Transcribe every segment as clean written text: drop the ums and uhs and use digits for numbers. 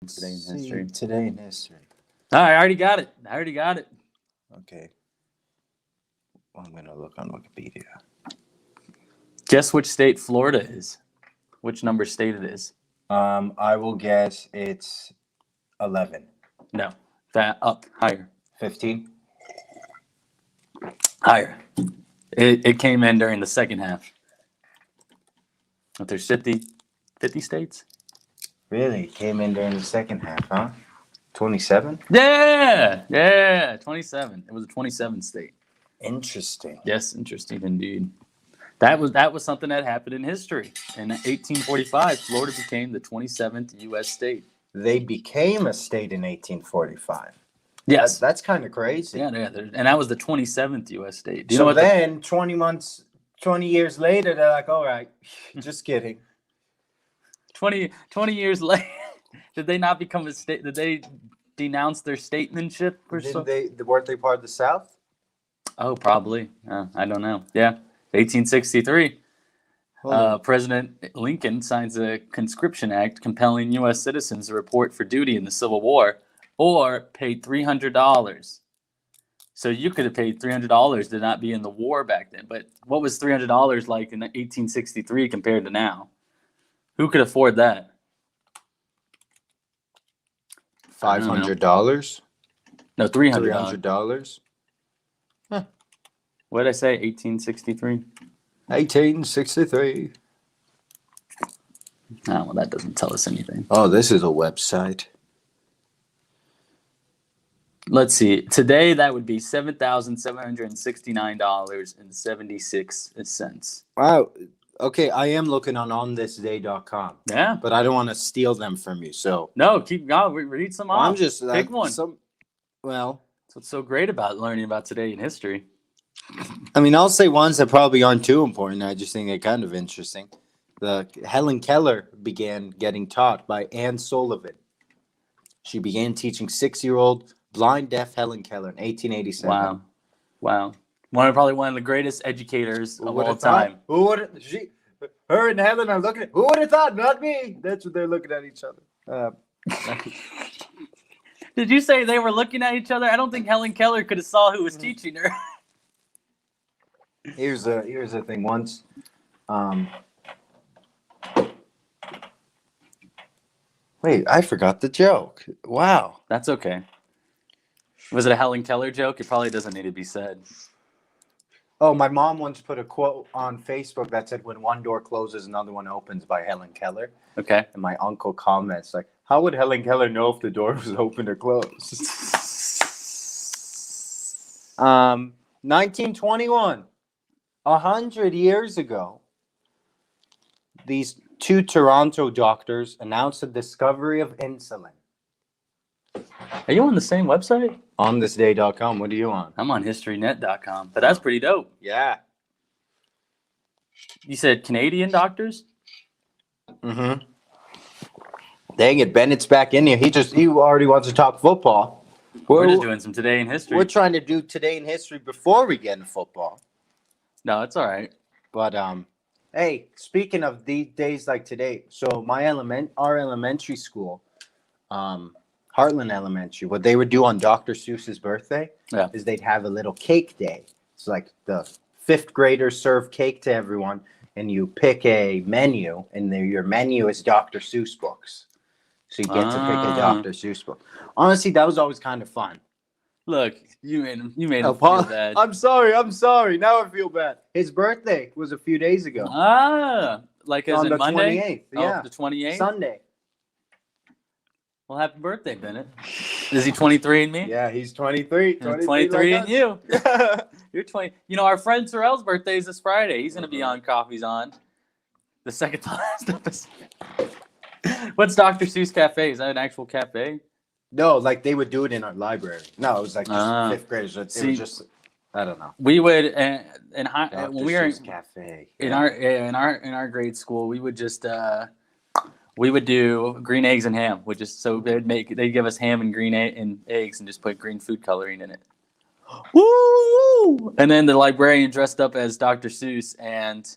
Today in See, history. today in history. I already got it. Okay. Well, I'm gonna look on Wikipedia. Guess which state Florida is? Which number state it is? I will guess it's 11. No. That up higher. 15. Higher. It came in during the second half. But there's 50 states? Really? Came in during the second half, huh? 27? Yeah, 27. It was a 27 state. Interesting. Yes, interesting indeed. That was something that happened in history. In 1845, Florida became the 27th U.S. state. They became a state in 1845. Yes. That's kind of crazy. Yeah, and that was the 27th U.S. state. Do you So know what then, 20 years later, they're like, all right, just kidding. 20 years later, did they not become a state? Did they denounce their statesmanship or something? Weren't they part of the South? Oh, probably. I don't know. Yeah, 1863. President Lincoln signs a conscription act compelling U.S. citizens to report for duty in the Civil War or pay $300. So you could have paid $300 to not be in the war back then. But what was $300 like in 1863 compared to now? Who could afford that? $500? No, $300. $300? What did I say? 1863? 1863. Oh, well, that doesn't tell us anything. Oh, this is a website. Let's see. Today, that would be $7,769.76. Wow. Okay, I am looking on onthisday.com. Yeah. But I don't want to steal them from you, so. No, keep going. Read some off. I'm just pick one. Well, that's what's so great about learning about today in history. I mean, I'll say ones that probably aren't too important. I just think they're kind of interesting. The Helen Keller began getting taught by Anne Sullivan. She began teaching 6-year-old blind deaf Helen Keller in 1887. Wow. Probably one of the greatest educators of all time. Who would her and Helen are looking at, who would have thought? Not me. That's what they're looking at each other. Did you say they were looking at each other? I don't think Helen Keller could have saw who was teaching her. Here's the thing. Once, wait, I forgot the joke. Wow. That's okay. Was it a Helen Keller joke? It probably doesn't need to be said. Oh, my mom once put a quote on Facebook that said, "When one door closes, another one opens," by Helen Keller. Okay. And my uncle comments like, "How would Helen Keller know if the door was open or closed?" 1921, 100 years ago, these two Toronto doctors announced the discovery of insulin. Are you on the same website? onthisday.com. What are you on? I'm on historynet.com, but that's pretty dope. Yeah. You said Canadian doctors? Mm-hmm. Dang it, Bennett's back in here. He already wants to talk football. We're just doing some today in history. We're trying to do today in history before we get into football. No, it's all right. But hey, speaking of these days like today, so our elementary school, Heartland Elementary, what they would do on Dr. Seuss's birthday is they'd have a little cake day. It's like the 5th graders serve cake to everyone, and you pick a menu, and your menu is Dr. Seuss books. So you get to pick a Dr. Seuss book. Honestly, that was always kind of fun. Look, you made him feel bad. I'm sorry. Now I feel bad. His birthday was a few days ago. Like as in Monday? 28th. Yeah. The 28th? Sunday. Well, happy birthday, Bennett. Is he 23 and me? Yeah, he's 23. 23 and you. You're 20. You know, our friend Terrell's birthday is this Friday. He's going to be on Coffee's On. The second to last episode. What's Dr. Seuss Cafe? Is that an actual cafe? No, like they would do it in our library. No, it was like just 5th graders. It was just, I don't know. We would when we were Cafe. In our grade school, we would just we would do green eggs and ham. They'd give us ham and green and eggs and just put green food coloring in it. Woo! And then the librarian dressed up as Dr. Seuss and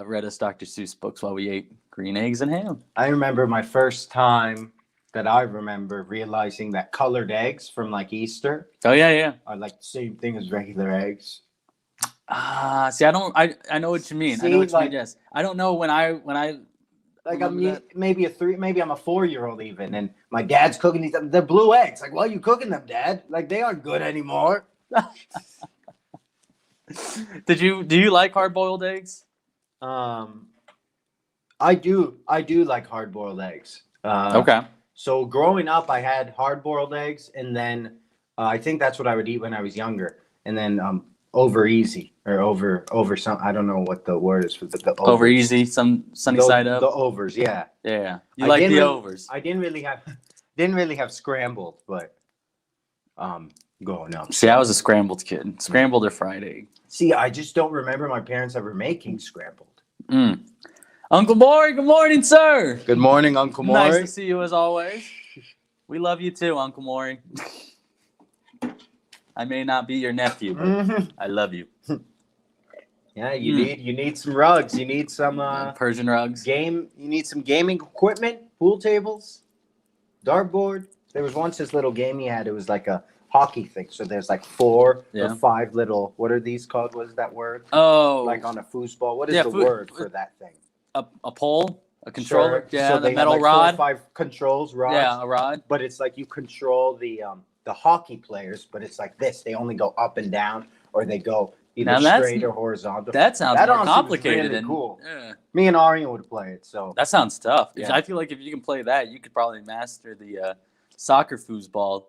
read us Dr. Seuss books while we ate green eggs and ham. I remember my first time that I remember realizing that colored eggs from like Easter Oh yeah. are like the same thing as regular eggs. See, I know what you mean. I know See, what you mean. like- Yes, I don't know when I Like remember maybe I'm a 4-year-old even, and my dad's cooking these. They're blue eggs. Like, why are you cooking them, Dad? Like, they aren't good anymore. do you like hard boiled eggs? I do like hard boiled eggs. Okay. So growing up, I had hard boiled eggs, and then I think that's what I would eat when I was younger, and then over easy or over some. I don't know what the word is for the overs. Over easy, some sunny side up. The overs, yeah. Yeah. You I like didn't the really- overs. I didn't really have scrambled, but growing up. See, I was a scrambled kid. Scrambled or fried egg. See, I just don't remember my parents ever making scrambled. Mm. Uncle Maury, good morning, sir. Good morning, Uncle Nice Maury. to see you as always. We love you too, Uncle Maury. I may not be your nephew, but Mhm. I love you. Yeah, you need some rugs. You need some Persian rugs. You need some gaming equipment, pool tables, dartboard. There was once this little game he had. It was like a hockey thing. So there's like 4 Yeah. or 5 little. What are these called? What is that word? Oh, Like on a foosball. What is Yeah, the word for that thing? a pole, a controller. Sure. Yeah, So the they have metal like 4 or rod. 5 controls rods. Yeah, a rod. But it's like you control the hockey players, but it's like this. They only go up and down, or they go either Now that's- straight or horizontal. That sounds That more honestly was complicated. really and, cool. Yeah. Me and Arian would play it. So That sounds tough. Yeah. I feel like if you can play that, you could probably master the soccer foosball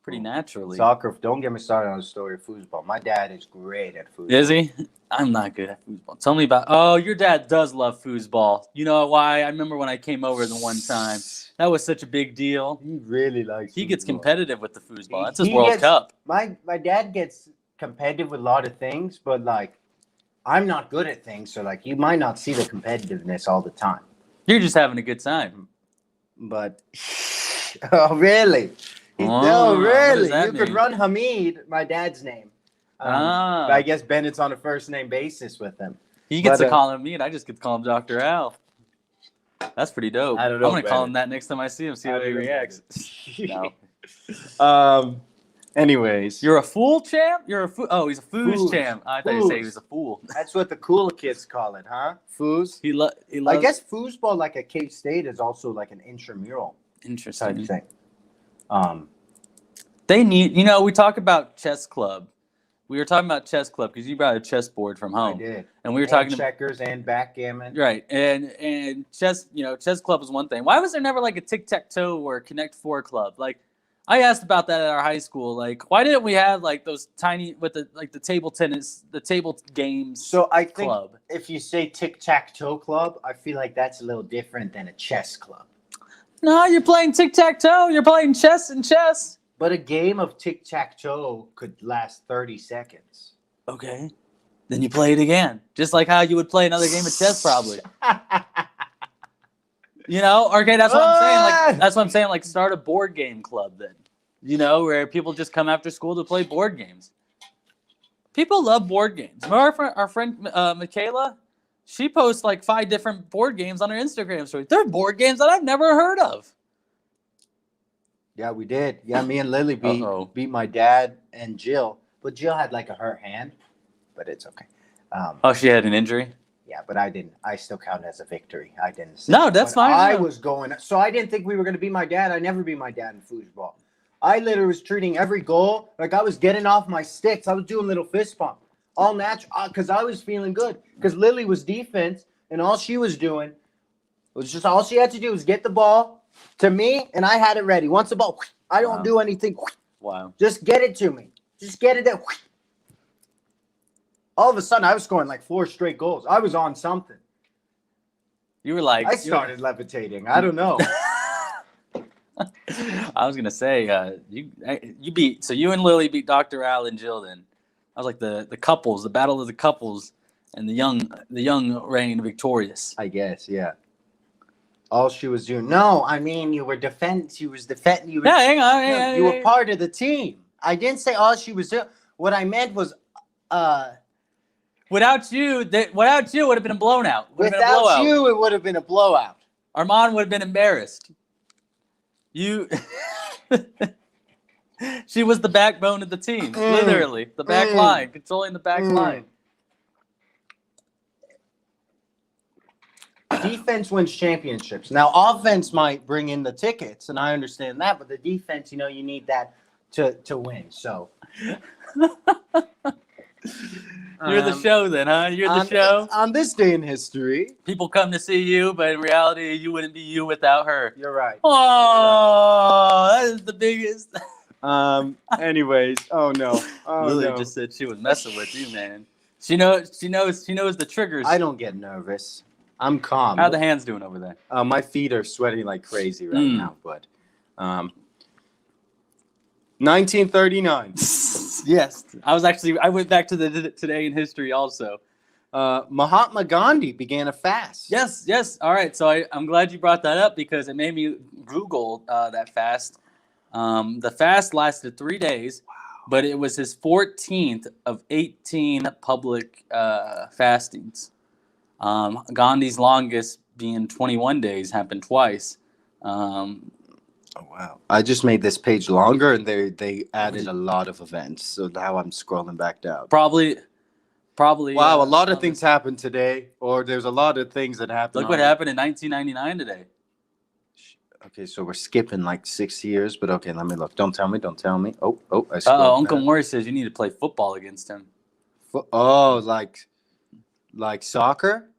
pretty naturally. soccer. Don't get me started on the story of foosball. My dad is great at foosball. Is he? I'm not good at foosball. Tell me about. Oh, your dad does love foosball. You know why? I remember when I came over the one time. That was such a big deal. He really likes. He gets foosball. competitive with the foosball. That's his He World gets- Cup. My dad gets competitive with a lot of things, but like I'm not good at things, so like you might not see the competitiveness all the time. You're just having a good time. But oh really? Oh, No, what does really? that You could mean? run Hamid, my dad's name. Ah. But I guess Bennett's on a first name basis with him. He gets But, to call him me, and I just get to call him Dr. Al. That's pretty dope. I don't know, I'm gonna call Bennett. him that next time I see him. See how he reacts. No. Anyways, You're a fool champ? You're a fool. Oh, he's a foos Foos. champ. I thought you say he was a fool. that's what the cool kids call it, huh? Foos. He I loves. guess foosball, like at Cape State, is also like an intramural type Interesting. thing. They need. You know, we talk about chess club. We were talking about chess club because you brought a chessboard from I home, did. and we were And talking about. checkers and backgammon. Right, and chess, you know, chess club is one thing. Why was there never like a tic tac toe or a Connect Four club? Like, I asked about that at our high school. Like, why didn't we have like those tiny with the like the table tennis, the table games So I think club? if you say tic-tac-toe club, I feel like that's a little different than a chess club. No, you're playing tic tac toe. You're playing chess and chess. But a game of tic-tac-toe could last 30 seconds. Okay, then you play it again, just like how you would play another game of chess, probably. You know, okay, that's what I'm saying. Like, that's what I'm saying. Like, start a board game club then. You know, where people just come after school to play board games. People love board games. Remember our friend Michaela? She posts like 5 different board games on her Instagram story. They're board games that I've never heard of. Yeah, we did. Yeah, me and Lily Uh-oh. beat my dad and Jill. But Jill had like a hurt hand, but it's okay. Oh, she had an injury? Yeah, but I didn't. I still count it as a victory. I didn't. No, that's But fine. I No. was going. So I didn't think we were going to beat my dad. I never beat my dad in foosball. I literally was treating every goal like I was getting off my sticks. I was doing little fist bump, all natural, because I was feeling good. Because Lily was defense, and all she was doing was just all she had to do was get the ball to me, and I had it ready. Once the ball, I don't Wow. do anything. Wow. Just get it to me. Just get it there. All of a sudden, I was scoring like 4 straight goals. I was on something. You were like, I started levitating. I don't know. I was gonna say you beat you and Lily beat Dr. Al and Jill then. I was like the couples, the battle of the couples, and the young reigned victorious. I guess, yeah. All she was doing. No, I mean you were defending. She was defending. You were, Yeah, hang on. no, hang on, you hang were on. part of the team. I didn't say all she was doing. What I meant was, Without you, would have been a blown out. Would've been a without blowout. you, it would have been a blowout. Armand would have been embarrassed. You. She was the backbone of the team, literally the back line, controlling the back line. Defense wins championships. Now, offense might bring in the tickets, and I understand that, but the defense, you need that to win. So, You're the show, then, huh? You're the show. On this day in history, People come to see you, but in reality, you wouldn't be you without her. you're right. Oh, that is the biggest. Anyways, oh no. Lily just said she was messing with you, man. She knows the triggers. I don't get nervous. I'm calm. How are the hands doing over there? My feet are sweating like crazy right now, but 1939. Yes, I went back to the today in history also. Mahatma Gandhi began a fast. Yes. All right, so I'm glad you brought that up because it made me Google that fast. The fast lasted 3 days, but it was his 14th of 18 public fastings. Gandhi's longest being 21 days happened twice. Oh wow! I just made this page longer, and they added a lot of events. So now I'm scrolling back down. Probably. Wow, a lot of things happened today, or there's a lot of things that happened. Look what happened in 1999 today. Okay, so we're skipping like 6 years, but okay, let me look. Don't tell me. Oh, I scrolled Uncle back. Maury says you need to play football against him. Oh, like soccer?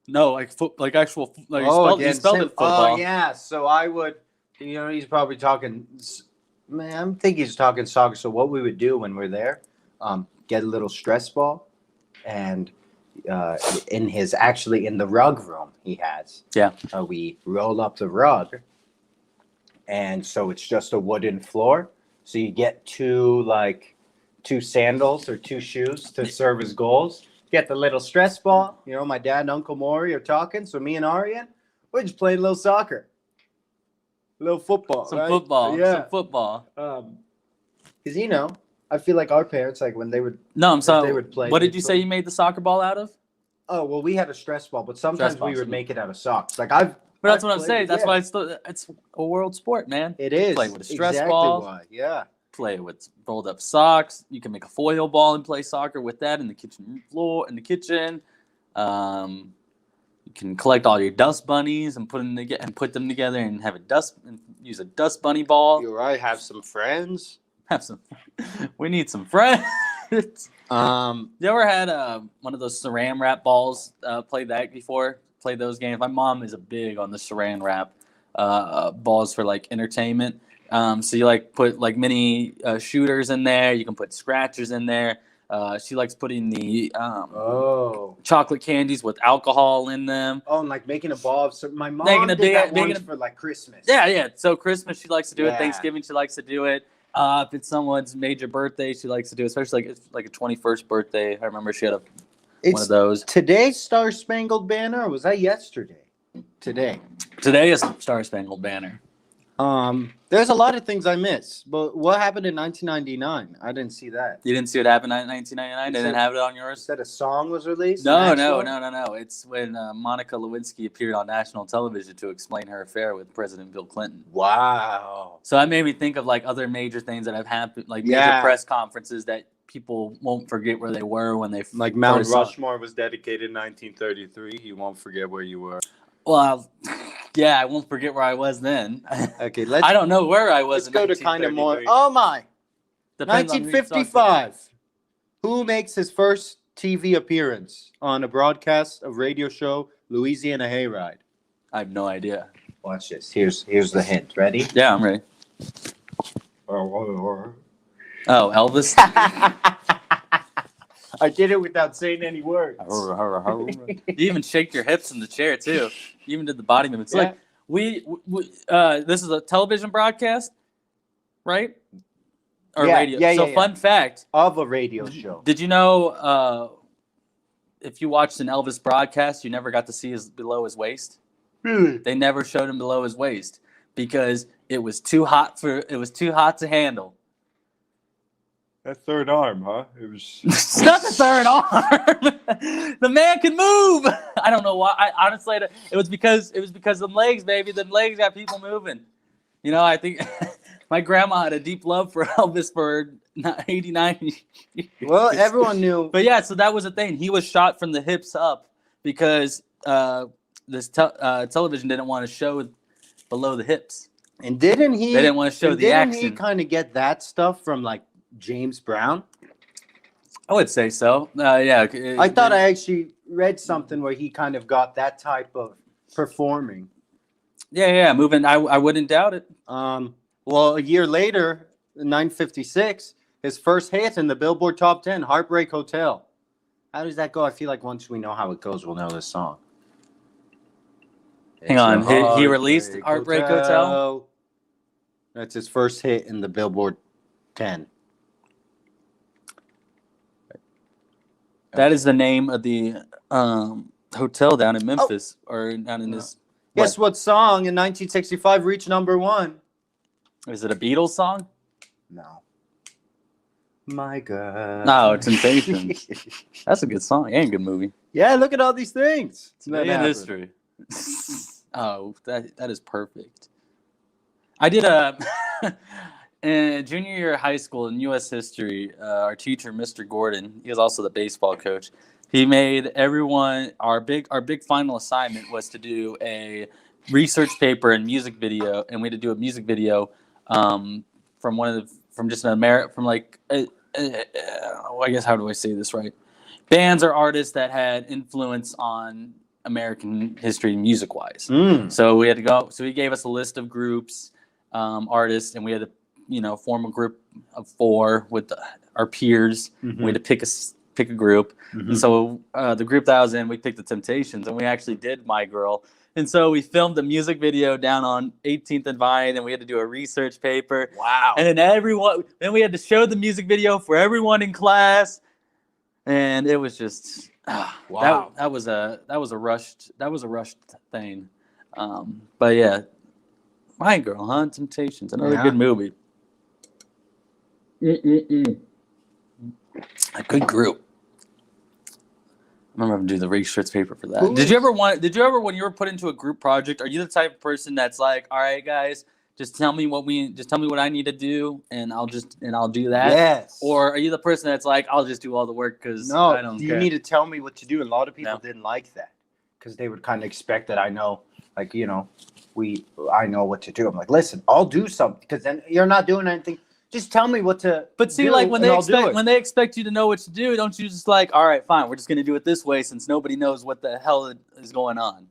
No, like actual he spelled it football. Oh yeah, so I would, he's probably talking. Man, I think he's talking soccer. So what we would do when we're there, get a little stress ball, and in the rug room he has. Yeah. We roll up the rug, and so it's just a wooden floor. So you get two sandals or two shoes to serve as goals. Get the little stress ball. My dad and Uncle Maury are talking. So me and Arian, we're just playing a little soccer. A little football. Some right? football. Yeah. Some football. Because, I feel like our parents, like when they would. No, I'm sorry. They would play. What did you say you made the soccer ball out of? Oh, well, we had a stress ball, but sometimes Stress ball, we would so- make it out of socks. Like But that's what I'm played saying. it, That's yeah. why it's a world sport, man. It is. Play with a stress exactly ball. Why. Yeah. Play with rolled up socks. You can make a foil ball and play soccer with that in the kitchen floor. In the kitchen, you can collect all your dust bunnies and put them together and use a dust bunny ball. You're right. Have some friends. We need some friends. Um, You ever had one of those saran wrap balls? Played that before? Played those games? My mom is big on the saran wrap balls for like entertainment. So you put mini shooters in there. You can put scratchers in there. She likes putting the chocolate candies with alcohol in them. Oh, and making a ball. So my mom Making a did big- that making once a- for Christmas. Yeah. So Christmas she likes to do it. Yeah. Thanksgiving she likes to do it. If it's someone's major birthday, she likes to do it. Especially like a 21st birthday. I remember she had one It's of those. today's Star Spangled Banner, or was that yesterday? Today. Today is Star Spangled Banner. There's a lot of things I miss, but what happened in 1999? I didn't see that. You didn't see what happened in 1999? They didn't have it on You yours? said a song was released? No. An actual? It's when Monica Lewinsky appeared on national television to explain her affair with President Bill Clinton. Wow. So that made me think of other major things that have happened, major Yeah. press conferences that people won't forget where they were when they Like Mount first saw- Rushmore was dedicated in 1933. You won't forget where you were. Well, yeah, I won't forget where I was then. Okay, I don't know where I was. let's go to kind of more. 1933. Oh my! Depends on who you talk to. 1955. Who makes his first TV appearance on a broadcast of radio show Louisiana Hayride? I have no idea. Watch this. Here's the hint. Ready? Yeah, I'm ready. Oh, Elvis. I did it without saying any words. You even shake your hips in the chair too. You even did the body movements. Yeah. We this is a television broadcast, right? Or Yeah, radio. yeah, So yeah. fun fact, Of a radio show. did you know if you watched an Elvis broadcast, you never got to see below his waist? Really? They never showed him below his waist because it was too hot to handle. That third arm, huh? It was. It's not the third arm. The man can move. I don't know why. Honestly, it was because them legs, baby. Them legs got people moving. You know, I think my grandma had a deep love for Elvis for 89 years. Well, everyone knew. But yeah, so that was the thing. He was shot from the hips up because television didn't want to show below the hips. And didn't he? They didn't want to show the didn't action. he kind of get that stuff from like James Brown? I would say so. Yeah. I thought I actually read something where he kind of got that type of performing. Yeah. Moving. I wouldn't doubt it. Well, a year later, in 1956, his first hit in the Billboard Top 10, "Heartbreak Hotel." How does that go? I feel like once we know how it goes, we'll know this song. Hang on. He released Heartbreak Hotel? That's his first hit in the Billboard 10. That is the name of the hotel down in Memphis or down in this. Guess what song in 1965 reached number 1? Is it a Beatles song? No. My God. No, Temptations. That's a good song and a good movie. Yeah, look at all these things. Today in history. Oh, that is perfect. I did in junior year of high school in U.S. history. Our teacher, Mr. Gordon, he was also the baseball coach. He made everyone our big final assignment was to do a research paper and music video, and we had to do a music video from just an American I guess how do I say this right? Bands or artists that had influence on American history music wise. So we had to go. So he gave us a list of groups, artists, and we had to form a group of 4 with our peers. We had to pick a group. And so the group that I was in, we picked the Temptations, and we actually did My Girl. And so we filmed a music video down on 18th and Vine, and we had to do a research paper. Wow. And then we had to show the music video for everyone in class. And it was just wow. That was a rushed thing. But yeah. My Girl, huh? Temptations. Another good movie. A good group. I remember having to do the research paper for that. Did you ever when you were put into a group project, are you the type of person that's like, all right, guys, just tell me what I need to do and I'll do that? Yes. Or are you the person that's like, I'll just do all the work because I don't care? You need to tell me what to do. And a lot of people didn't like that because they would kind of expect that I know, like, I know what to do. I'm like, listen, I'll do something because then you're not doing anything. Just tell me what to. But see, do, like when they expect you to know what to do, don't you just like, all right, fine, we're just gonna do it this way since nobody knows what the hell is going on.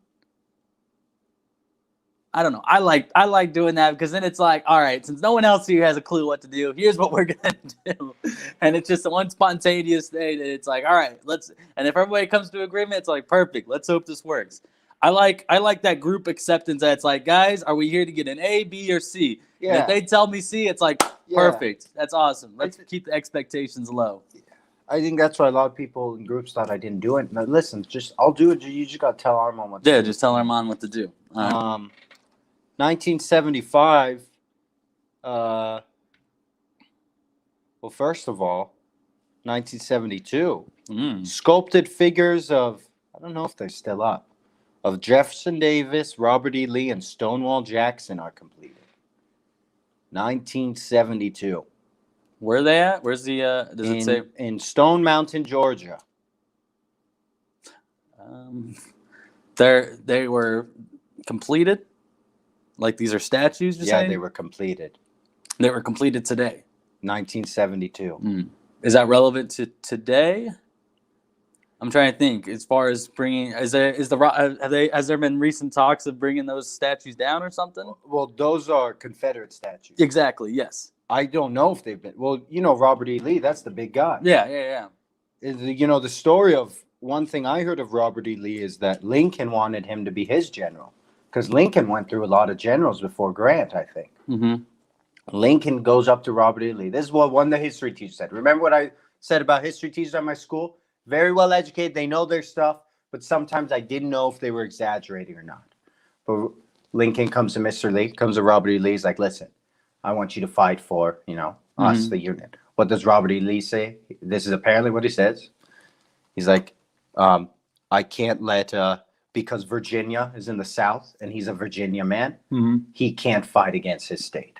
I don't know. I like doing that because then it's like, all right, since no one else here has a clue what to do, here's what we're gonna do, and it's just one spontaneous thing. And it's like, all right, let's. And if everybody comes to agreement, it's like perfect. Let's hope this works. I like that group acceptance. That's like, guys, are we here to get an A, B, or C? Yeah. And if they tell me C, it's like perfect. That's awesome. Let's keep the expectations low. I think that's why a lot of people in groups thought I didn't do it. Now, listen, I'll do it. You just got to tell Armand what to do. Yeah, just tell Armand what to do. 1975. Well, first of all, 1972. Sculpted figures of, I don't know if they're still up, of Jefferson Davis, Robert E. Lee, and Stonewall Jackson are completed. 1972. Where are they at? Where's the, does it say? In Stone Mountain, Georgia. They were completed? Like these are statues, Yeah, they were completed. They were completed today. 1972. Is that relevant to today? I'm trying to think. As far as bringing, has there been recent talks of bringing those statues down or something? Well, those are Confederate statues. Exactly. Yes. I don't know if they've been. Well, Robert E. Lee. That's the big guy. Yeah. The story of one thing I heard of Robert E. Lee is that Lincoln wanted him to be his general because Lincoln went through a lot of generals before Grant, I think. Lincoln goes up to Robert E. Lee. This is what one of the history teachers said. Remember what I said about history teachers at my school? Very well educated. They know their stuff, but sometimes I didn't know if they were exaggerating or not. But Lincoln comes to Mr. Lee, comes to Robert E. Lee. He's like, listen, I want you to fight for, us, the Union. What does Robert E. Lee say? This is apparently what he says. He's like, I can't let because Virginia is in the South and he's a Virginia man, Mm-hmm. he can't fight against his state.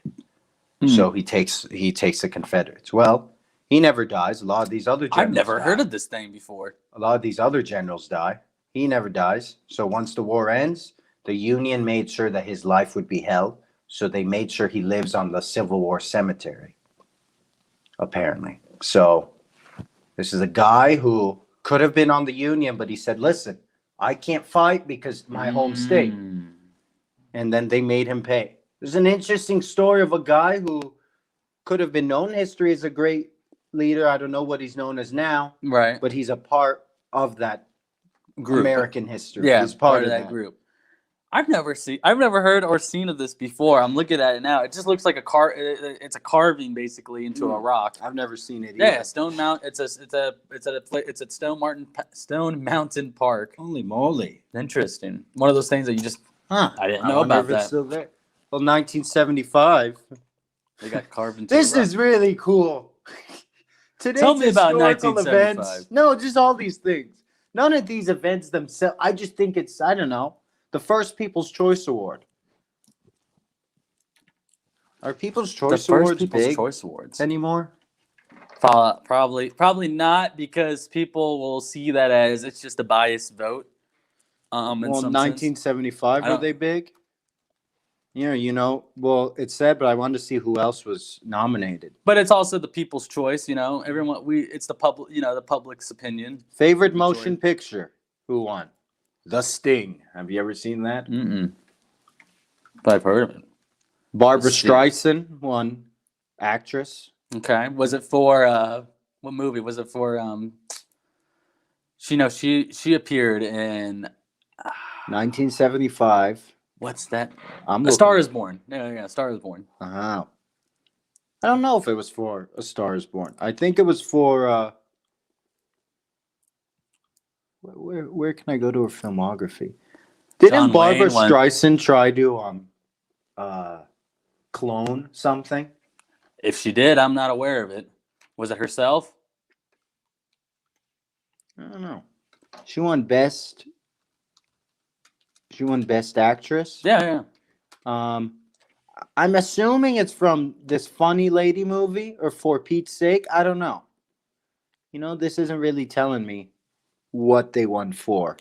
So he takes the Confederates. Well, he never dies. A lot of these other generals I've never die. heard of this thing before. A lot of these other generals die. He never dies. So once the war ends, the Union made sure that his life would be held. So they made sure he lives on the Civil War cemetery, apparently. So this is a guy who could have been on the Union, but he said, listen, I can't fight because my home state. And then they made him pay. There's an interesting story of a guy who could have been known in history as a great leader. I don't know what he's known as now, Right. but he's a part of that Group. American history. Yeah, he's part of that group. I've never heard or seen of this before. I'm looking at it now. It just looks like it's a carving basically into a rock. I've never seen it either. Yeah, Stone Mountain. It's at Stone Mountain Park. Holy moly. Interesting. One of those things that you just Huh. I didn't know wonder about if it's that. still there. Well, 1975. They got carved into. This a rock. is really cool. Today's Tell me about historical 1975. events. No, just all these things. None of these events themselves. I just think it's, I don't know, the first People's Choice Award. Are People's the Choice first Awards People's big Choice Awards. anymore? Probably not, because people will see that as it's just a biased vote. Well, In some 1975, I were don't- they big? Yeah, well, it said, but I wanted to see who else was nominated. But it's also the people's choice, Everyone, it's the public, the public's opinion. Favorite motion picture? Who won? The Sting. Have you ever seen that? But I've heard of it. Barbara The Sting. Streisand won actress. Okay, was it for what movie? Was it for She appeared in 1975. what's that? I'm A Star Is Born. Yeah, A Star Is Born. I don't know if it was for A Star Is Born. I think it was for. Where can I go to her filmography? Didn't John Barbara Wayne went- Streisand try to clone something? If she did, I'm not aware of it. Was it herself? I don't know. She won best actress. Yeah. I'm assuming it's from this Funny Lady movie, or For Pete's Sake. I don't know. This isn't really telling me what they won for.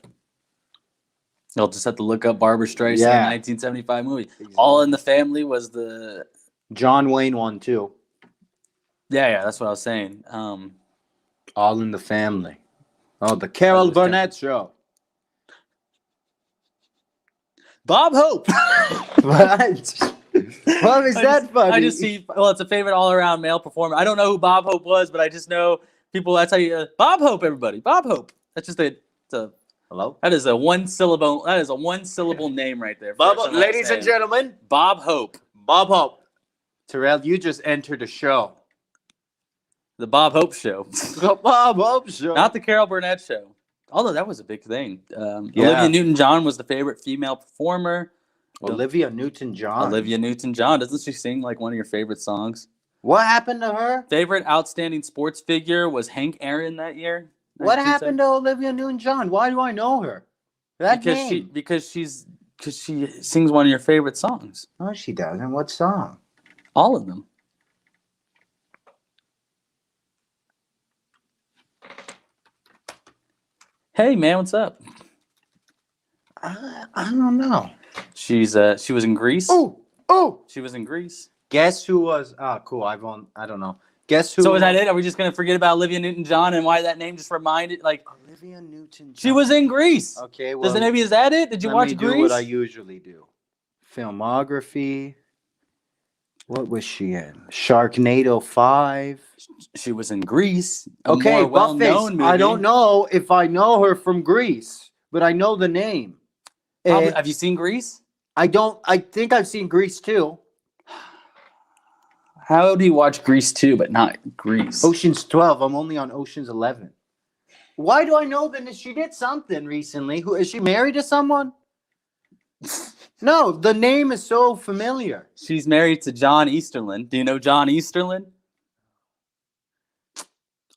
You'll just have to look up Barbara Streisand Yeah. 1975 movie. Exactly. All in the Family was the. John Wayne won too. Yeah, that's what I was saying. All in the Family. Oh, the Carol Burnett Show. Bob Hope. What? What is that funny? I just see. Well, it's a favorite all-around male performer. I don't know who Bob Hope was, but I just know people. That's how you. Bob Hope, everybody. Bob Hope. That's just Hello? That is a one-syllable. That is a one-syllable name right there. Bob, First time I ladies say and it. gentlemen, Bob Hope. Bob Hope. Terrell, you just entered the show. The Bob Hope Show. The Bob Hope Show. Not the Carol Burnett Show. Although that was a big thing. Yeah. Olivia Newton-John was the favorite female performer. Olivia Newton-John. Olivia Newton-John. Doesn't she sing like one of your favorite songs? What happened to her? Favorite outstanding sports figure was Hank Aaron that year. What happened to Olivia Newton-John? Why do I know her? That name. Because she sings one of your favorite songs. No, she doesn't. What song? All of them. Hey man, what's up? I don't know. She was in Greece. Oh! She was in Greece. Guess who was? Oh, cool. I don't know. Guess who? So is that it? Are we just gonna forget about Olivia Newton-John and why that name just reminded Olivia Newton-John. she was in Greece? Okay. Well, Is that it? Did you watch let me Greece? do what I usually do. Filmography. What was she in? Sharknado 5. She was in Greece. Okay, more well-known Buffface. movie. I don't know if I know her from Greece, but I know the name. Probably, And have you seen Greece? I think I've seen Greece too. How do you watch Greece 2 but not Greece? Ocean's 12. I'm only on Ocean's 11. Why do I know that she did something recently? Who is she married to someone? No, the name is so familiar. She's married to John Easterlin. Do you know John Easterlin?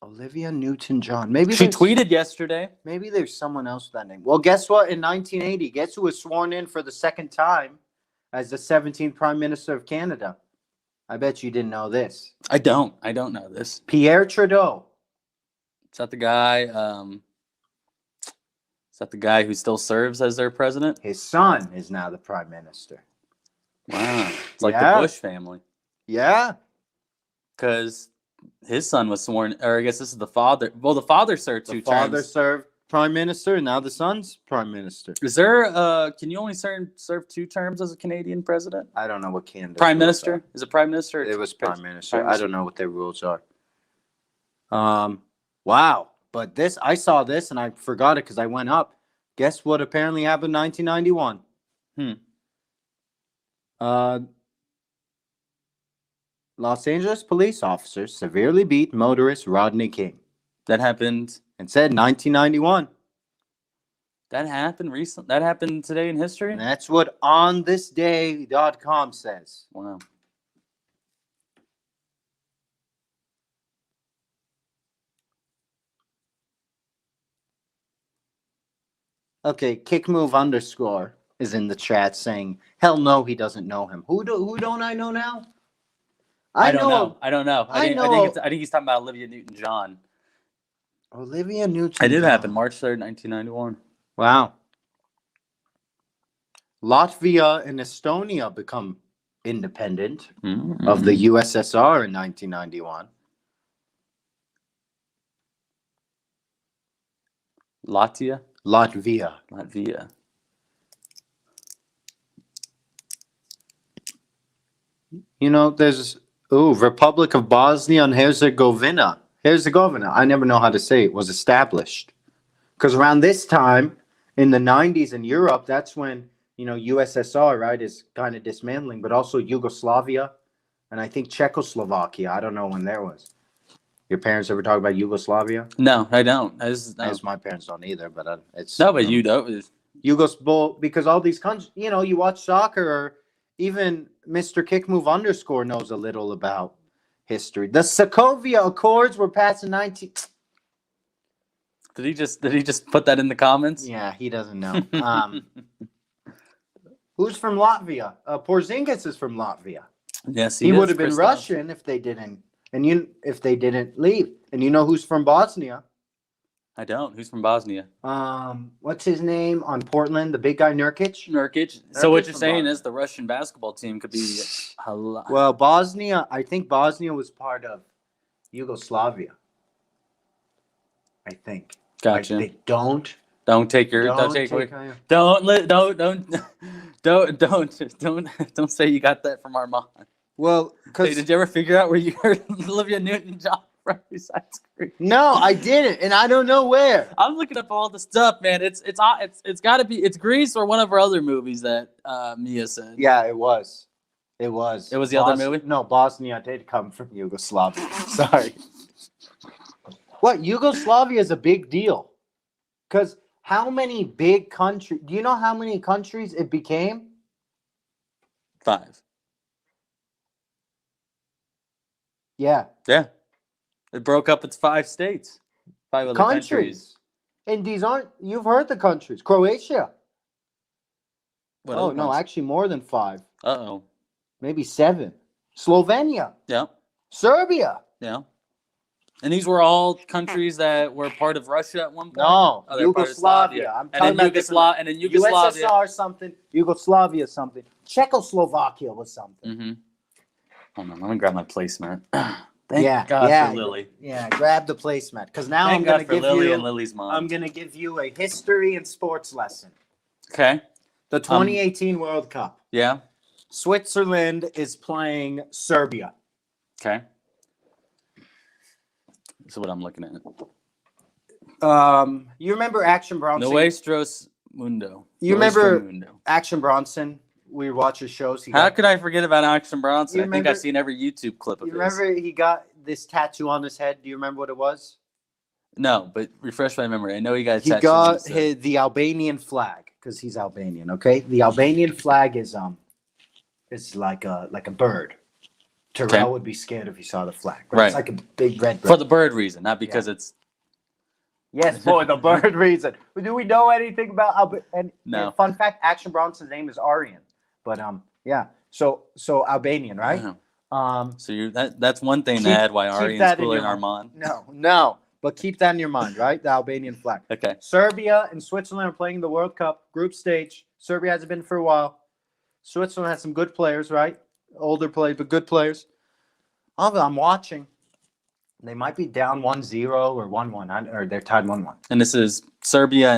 Olivia Newton-John. Maybe She there's- tweeted yesterday. Maybe there's someone else with that name. Well, guess what? In 1980, guess who was sworn in for the second time as the 17th Prime Minister of Canada? I bet you didn't know this. I don't know this. Pierre Trudeau. Is that the guy? Is that the guy who still serves as their president? His son is now the Prime Minister. Wow, it's like Yeah. the Bush family. Yeah. Because his son was sworn, or I guess this is the father. Well, the father served The two father terms. served Prime Minister, and now the son's Prime Minister. Is there? Can you only serve 2 terms as a Canadian president? I don't know what Canada. Prime Minister? Is it Prime Minister? It was Prime Minister. Prime I don't know what their rules are. Wow. But this, I saw this and I forgot it because I went up. Guess what apparently happened in 1991? Los Angeles police officers severely beat motorist Rodney King. That happened. And said 1991. That happened recently. That happened today in history. And that's what onthisday.com says. Wow. Okay, kickmove_ is in the chat saying, hell no, he doesn't know him. Who don't I know now? I don't know. I don't know. I think he's talking about Olivia Newton-John. Olivia Newton. It did happen March 3rd, 1991. Wow. Latvia and Estonia become independent of the USSR in 1991. Latvia. You know, there's Republic of Bosnia and Herzegovina. I never know how to say it, was established. Because around this time in the 90s in Europe, that's when, USSR, right, is kind of dismantling, but also Yugoslavia and I think Czechoslovakia. I don't know when there was. Your parents ever talk about Yugoslavia? No, I don't. As my parents don't either, but it's... No, but you don't. Because all these countries, you watch soccer, or even Mr. Kickmove_ knows a little about history. The Sokovia Accords were passed in 19... Did he just put that in the comments? Yeah, he doesn't know. Who's from Latvia? Porzingis is from Latvia. Yes, he would have been Russian if they didn't, if they didn't leave. And you know who's from Bosnia? I don't. Who's from Bosnia? What's his name on Portland? The big guy, Nurkic. So what you're saying is the Russian basketball team could be a lot. Well, Bosnia. I think Bosnia was part of Yugoslavia. I think. Gotcha. They don't say you got that from Armand. Well, hey, did you ever figure out where you heard Olivia Newton-John from besides Greece? No, I didn't, and I don't know where. I'm looking up all the stuff, man. It's got to be Greece or one of her other movies that Mia said. Yeah, it was. It was the other movie? No, Bosnia did come from Yugoslavia. Sorry. What? Yugoslavia is a big deal. Because how many big countries... Do you know how many countries it became? 5. Yeah. Yeah. It broke up its 5 states. 5 other countries. And these aren't... You've heard the countries. Croatia. No, actually more than 5. Uh-oh. Maybe 7. Slovenia. Yeah. Serbia. Yeah. And these were all countries that were part of Russia at one point? No, Yugoslavia. I'm talking about Yugoslavia. USSR something, Yugoslavia something, Czechoslovakia was something. Mm-hmm. Hold on, let me grab my placemat. Thank God for Lily. Yeah, grab the placemat. Because now Thank I'm going to give Lily you... and Lily's mom. I'm going to give you a history and sports lesson. Okay. The 2018 World Cup. Yeah. Switzerland is playing Serbia. Okay. That's what I'm looking at. You remember Action Bronson? Nuestros Mundo. You remember Action Bronson? We watch his shows. How could I forget about Action Bronson? I think I've seen every YouTube clip of his. You remember he got this tattoo on his head? Do you remember what it was? No, but refresh my memory. I know he got a tattoo. He got the Albanian flag because he's Albanian. Okay, the Albanian flag is like a bird. Terrell Okay. would be scared if he saw the flag. Right. It's like a big red For bird. the bird reason, not because it's Yes, for the bird reason. Do we know anything about No. and fun fact, Action Bronson's name is Aryan. But yeah. So Albanian, right? Wow. So that's one thing to Keep- add why keep Aryan's that in cooler your than mind. Armand. No. But keep that in your mind, right? The Albanian flag. Okay. Serbia and Switzerland are playing the World Cup group stage. Serbia hasn't been for a while. Switzerland has some good players, right? Older players, but good players. I'm watching. They might be down 1-0 or 1-1, or they're tied 1-1. And this is Serbia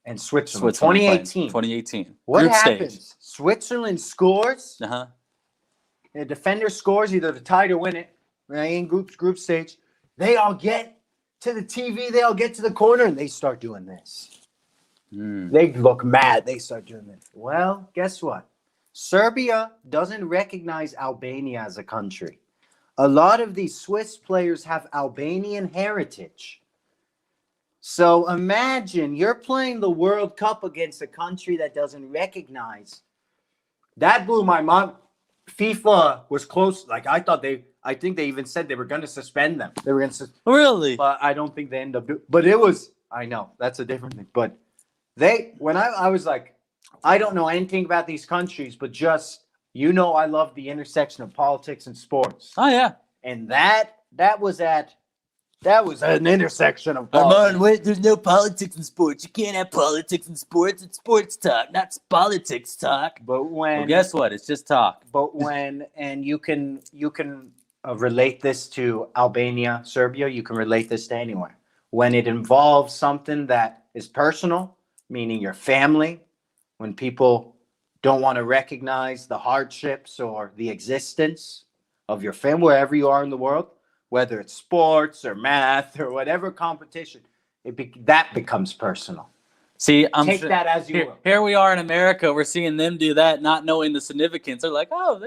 And Switzerland, Switzerland playing. 2018. 2018. What Group happens? stage. Switzerland scores. Uh-huh. The defender scores either to tie or win it. Right, in group stage. They all get to the TV. They all get to the corner and they start doing this. They look mad. They start doing this. Well, guess what? Serbia doesn't recognize Albania as a country. A lot of these Swiss players have Albanian heritage. So imagine you're playing the World Cup against a country that doesn't recognize. That blew my mind. FIFA was close. Like I think they even said they were going to suspend them. They were going to Really? but I don't think they end up doing. But I know that's a different thing. But when I was like, I don't know anything about these countries, but just, I love the intersection of politics and sports. Oh yeah. And that was an intersection of politics. wait, there's no politics in sports. You can't have politics in sports. It's sports talk, not politics talk. But Well, guess what? It's just talk. And you can relate this to Albania, Serbia. You can relate this to anywhere. When it involves something that is personal, meaning your family, when people don't want to recognize the hardships or the existence of your family, wherever you are in the world, whether it's sports or math or whatever competition, that becomes personal. See, Take that as you will. Here we are in America. We're seeing them do that, not knowing the significance. They're like, oh,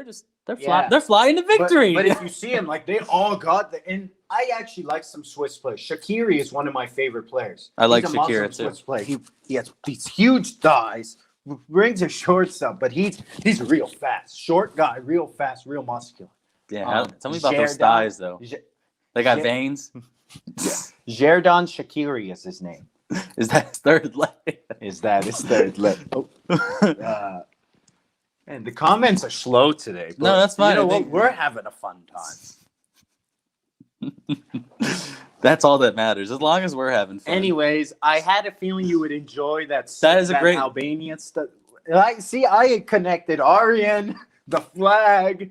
Yeah. they're flying to victory. But if you see him, like they all got and I actually like some Swiss players. Shaqiri is one of my favorite players. I like He's a Shaqiri, Muslim too. Swiss player. He has these huge thighs, brings his shorts up, but he's real fast. Short guy, real fast, real muscular. yeah, tell me about those Xherdan- thighs, though. They got Xher- veins. Xherdan Shaqiri is his name. Is that his third leg? Is that his third leg? And the comments are slow today. No, that's fine. You know I what? think- We're having a fun time. That's all that matters. As long as we're having fun. Anyways, I had a feeling you would enjoy that. That is a great- Albanian stuff. I connected Aryan, the flag,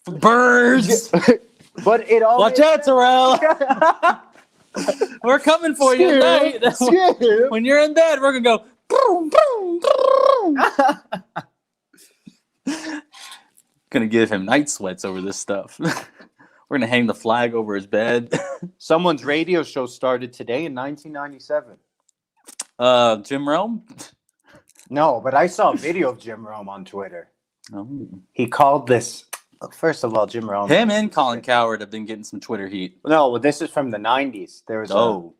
birds. but it all. Watch out, Terrell. We're coming for you tonight. Skip. When you're in bed, we're gonna go. Boom, boom, boom. Gonna give him night sweats over this stuff. We're gonna hang the flag over his bed. Someone's radio show started today in 1997. Jim Rome. No, but I saw a video of Jim Rome on Twitter. Oh. He called this. First of all, Jim Rome. Him and Colin Coward have been getting some Twitter heat. No, well, this is from the 90s. There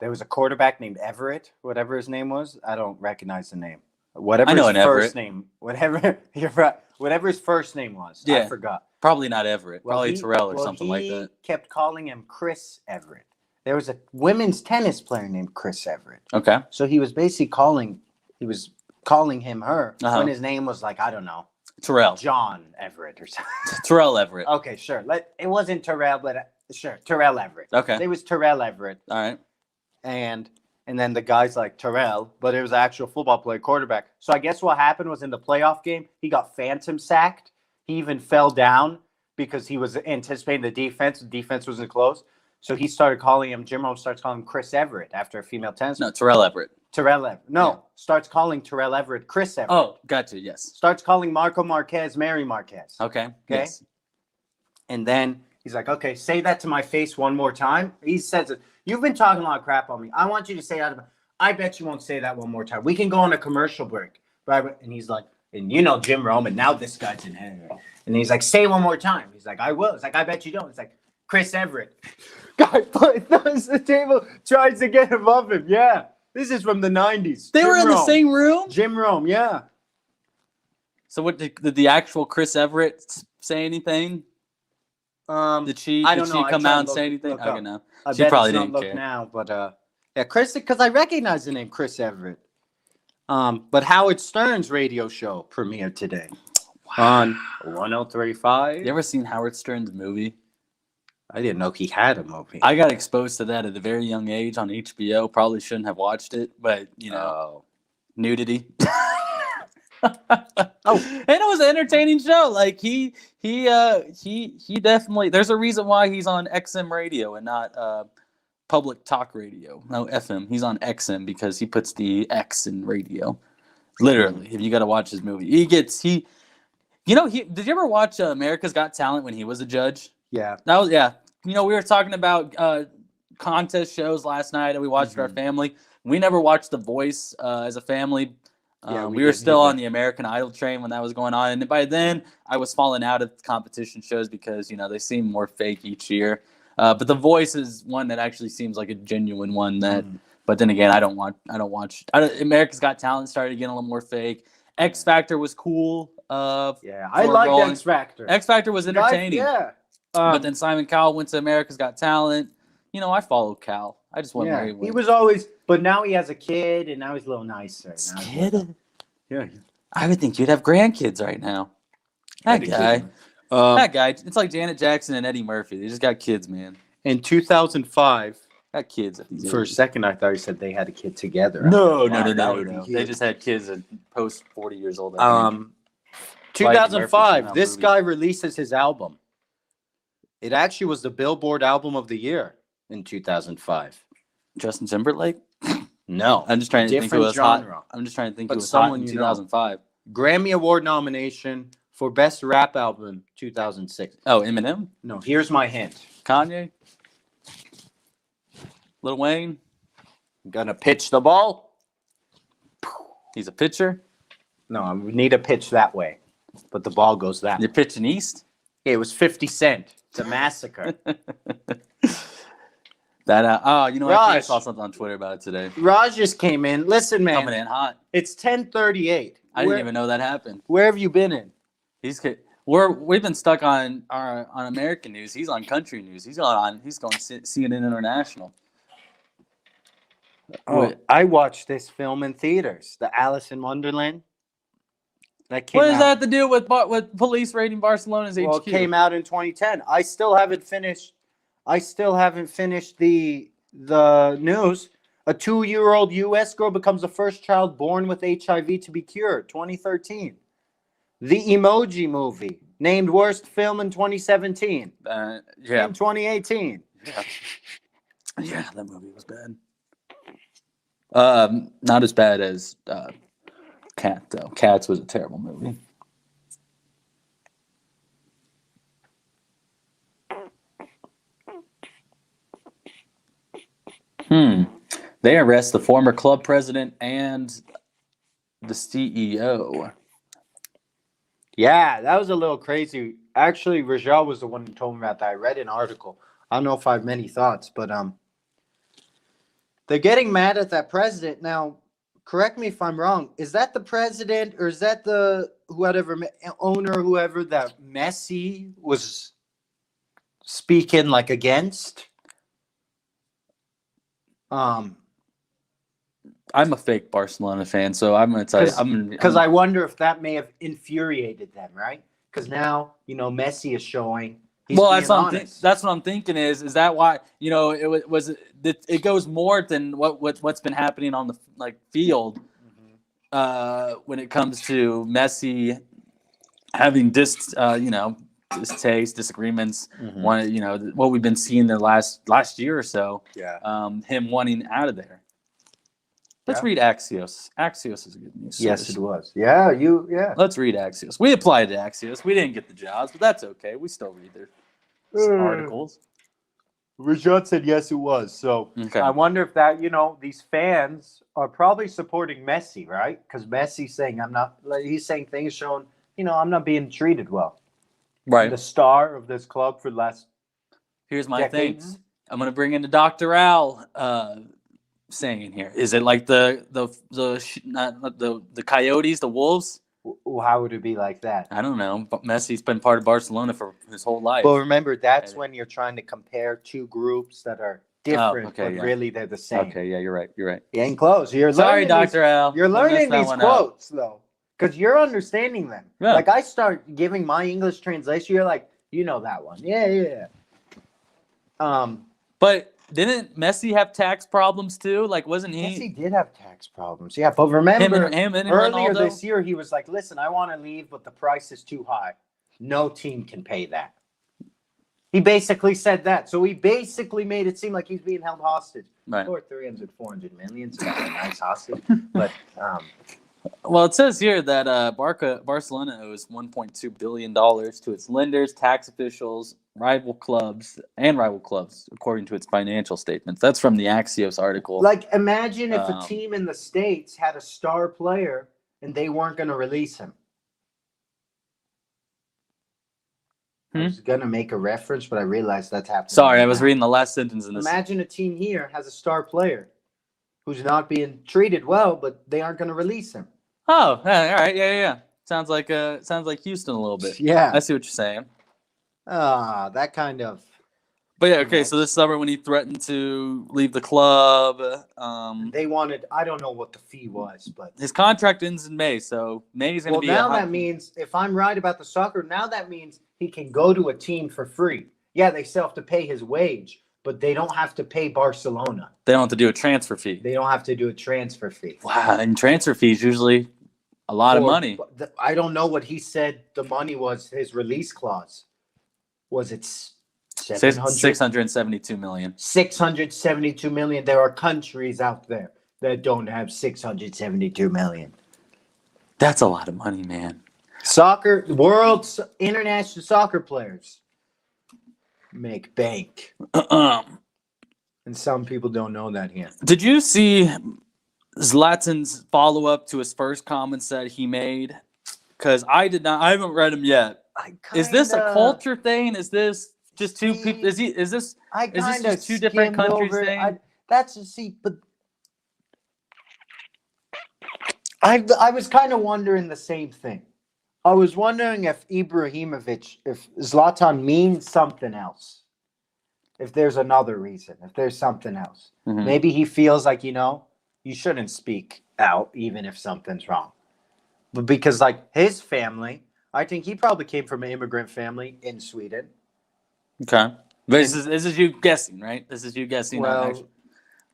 was a quarterback named Everett, whatever his name was. I don't recognize the name. Whatever I know his an first Everett. name, whatever you're right, whatever his first name was. I Yeah. forgot. Probably not Everett. Well, Probably he- Terrell or well, something like he that. kept calling him Chris Everett. There was a women's tennis player named Chris Everett. Okay. So he was basically calling him her Uh-huh. when his name was like, I don't know, Terrell. John Everett or something. Terrell Everett. Okay, sure. It wasn't Terrell, but sure, Terrell Everett. Okay. It was Terrell Everett. All right. And then the guy's like Terrell, but it was an actual football player, quarterback. So I guess what happened was in the playoff game, he got phantom sacked. He even fell down because he was anticipating the defense. The defense wasn't close. So he started calling him, Jim Rome starts calling him Chris Everett after a female tennis. No, Terrell Everett. Terrell Everett. No, Yeah. starts calling Terrell Everett Chris Everett. Oh, gotcha. Yes. Starts calling Marco Marquez Mary Marquez. Okay. Okay. Yes. And then he's like, okay, say that to my face one more time. He says, you've been talking a lot of crap on me. I want you to say that. I bet you won't say that one more time. We can go on a commercial break. Right? And he's like, and you know Jim Rome, and now this guy's in here. And he's like, say one more time. He's like, I will. It's like, I bet you don't. It's like, Chris Everett. Guy thumbs the table, tries to get above him. Yeah. This is from the 90s. They Jim were in the Rome. same room. Jim Rome, yeah. So what did the actual Chris Everett say anything? Did she? I Did don't she know. I come tried out to and say anything? look Okay, up. no. I She bet probably it's not didn't look care. now, but yeah, Chris, because I recognize the name Chris Everett. But Howard Stern's radio show premiered today on 103.5. You ever seen Howard Stern's movie? I didn't know he had a movie. I got exposed to that at a very young age on HBO. Probably shouldn't have watched it, but nudity. Oh, and it was an entertaining show. Like he definitely. There's a reason why he's on XM radio and not public talk radio. No FM. He's on XM because he puts the X in radio. Literally, if you got to watch his movie, he. You know, did you ever watch America's Got Talent when he was a judge? Yeah. That was You know, we were talking about contest shows last night that we watched with our family. We never watched The Voice as a family. We were still on the American Idol train when that was going on, and by then I was falling out of competition shows because they seem more fake each year. But The Voice is one that actually seems like a genuine one. But then again, I don't watch. America's Got Talent started getting a little more fake. X Factor was cool. I liked X Factor. X Factor was entertaining. But then Simon Cowell went to America's Got Talent. I follow Cal. I just want where he went. He was always, but now he has a kid, and now he's a little nicer. Kid? Yeah. I would think you'd have grandkids right now. That guy. It's like Janet Jackson and Eddie Murphy. They just got kids, man. In 2005, got kids at these for ages. a second, I thought you said they had a kid together. No. They just had kids at post 40 years old. 2005, this guy releases his album. It actually was the Billboard Album of the Year in 2005. Justin Timberlake? No. I'm just trying to think who was hot. I'm just trying to think who was hot in 2005. Grammy Award nomination for Best Rap Album 2006. Oh, Eminem? No, here's my hint. Kanye? Lil Wayne? I'm gonna pitch the ball. He's a pitcher? No, I need a pitch that way, but the ball goes that way. You're pitching east? Yeah, it was 50 Cent. It's a massacre. I saw something on Twitter about it today. Raj just came in. Listen, man. Coming in hot. It's 10:38. I didn't even know that happened. Where have you been in? We've been stuck on American news. He's on country news. He's going CNN International. Oh, I watched this film in theaters. The Alice in Wonderland. What does that have to do with police raiding Barcelona's HQ? Well, it came out in 2010. I still haven't finished the news. A 2-year-old U.S. girl becomes the first child born with HIV to be cured. 2013. The Emoji Movie, named worst film in 2017. In 2018. Yeah, that movie was bad. Not as bad as Cat, though. Cats was a terrible movie. They arrest the former club president and the CEO. Yeah, that was a little crazy. Actually, Rajal was the one who told me about that. I read an article. I don't know if I have many thoughts, but they're getting mad at that president. Now, correct me if I'm wrong. Is that the president or is that the owner that Messi was speaking against? I'm a fake Barcelona fan, so I'm going to tell you. Because I wonder if that may have infuriated them, right? Because now, Messi is showing. That's what I'm thinking. Is that why it goes more than what's been happening on the field when it comes to Messi having distaste, disagreements. What we've been seeing the last year or so. Yeah. Him wanting out of there. Let's read Axios. Axios is a good news source. Yes, it was. Yeah, Let's read Axios. We applied to Axios. We didn't get the jobs, but that's okay. We still read their articles. Rajat said yes, it was. So I wonder if that, these fans are probably supporting Messi, right? Because Messi's saying he's saying things showing, I'm not being treated well. Right. I'm the star of this club for the last Here's my decades. thing. I'm going to bring in the Dr. Al saying here. Is it like the Coyotes, the Wolves? How would it be like that? I don't know. But Messi's been part of Barcelona for his whole life. But remember, that's when you're trying to compare two groups that are different, okay, but yeah. really they're the same. Okay, yeah, you're right. You're right. You ain't close. You're Sorry, learning Dr. Al. You're We learning messed that these one up. quotes, though, because you're understanding them. Yeah. Like, I start giving my English translation, you're like, you know that one. Yeah. But didn't Messi have tax problems too? Like, wasn't Yes, he he? did have tax problems. Yeah, but remember, Him and earlier Ronaldo? this year, he was like, listen, I want to leave, but the price is too high. No team can pay that. He basically said that. So he basically made it seem like he's being held hostage. Right. For 400 million, so that's a nice hostage. But Well, it says here that Barcelona owes $1.2 billion to its lenders, tax officials, rival clubs, according to its financial statements. That's from the Axios article. like, imagine if a team in the States had a star player and they weren't going to release him. I was going to make a reference, but I realized that's happening. Sorry, I was reading the last sentence in this. Imagine a team here has a star player who's not being treated well, but they aren't going to release him. Oh, yeah, all right, yeah. Sounds like Houston a little bit. Yeah. I see what you're saying. That kind of. But yeah, okay. So this summer, when he threatened to leave the club, they wanted. I don't know what the fee was, but his contract ends in May. So May's going to be. Well, now that means, if I'm right about the soccer, now that means he can go to a team for free. Yeah, they still have to pay his wage, but they don't have to pay Barcelona. They don't have to do a transfer fee. They don't have to do a transfer fee. Wow, and transfer fees usually a lot of money. I don't know what he said the money was, his release clause. Was it 672 million. 672 million. There are countries out there that don't have 672 million. That's a lot of money, man. International soccer players make bank. And some people don't know that here. Did you see Zlatan's follow-up to his first comments that he made? Because I did not. I haven't read them yet. Is this a culture thing? Is this just two people? Is this just two different countries thing? But I was kind of wondering the same thing. I was wondering if Ibrahimovic, if Zlatan means something else. If there's another reason, if there's something else. Mm-hmm. Maybe he feels like, you shouldn't speak out even if something's wrong. But because, like, his family, I think he probably came from an immigrant family in Sweden. Okay. This is you guessing, right? This is you guessing. Well,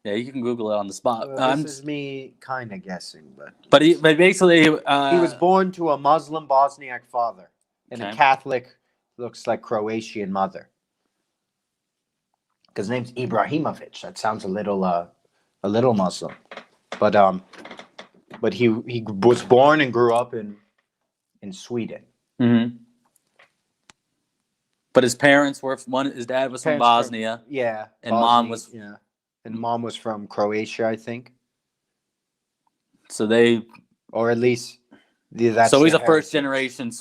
yeah, you can Google it on the spot. This is me kind of guessing, but basically, he was born to a Muslim Bosniak father and a Catholic, looks like Croatian mother. Because his name's Ibrahimovic. That sounds a little Muslim, but he was born and grew up in Sweden. Mm-hmm. But his parents were his dad was from Bosnia. Yeah, and mom was and mom was from Croatia, I think. So they, or at least that's. So he's a first generation.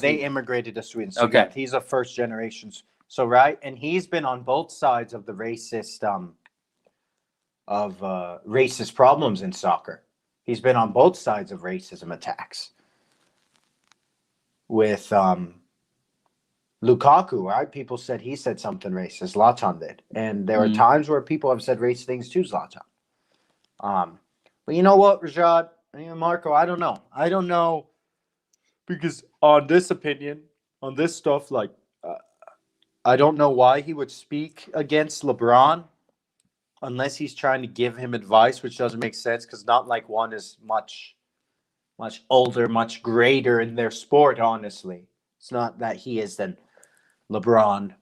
They immigrated to Sweden. So okay, he's a first generation. So right, and he's been on both sides of the racist racist problems in soccer. He's been on both sides of racism attacks. With Lukaku, right? People said he said something racist. Zlatan did, and there are times where people have said racist things to Zlatan. But you know what, Rajad, Marco, I don't know, because on this opinion, on this stuff, like. I don't know why he would speak against LeBron unless he's trying to give him advice, which doesn't make sense because not like one is much older, much greater in their sport, honestly. It's not that he is than LeBron.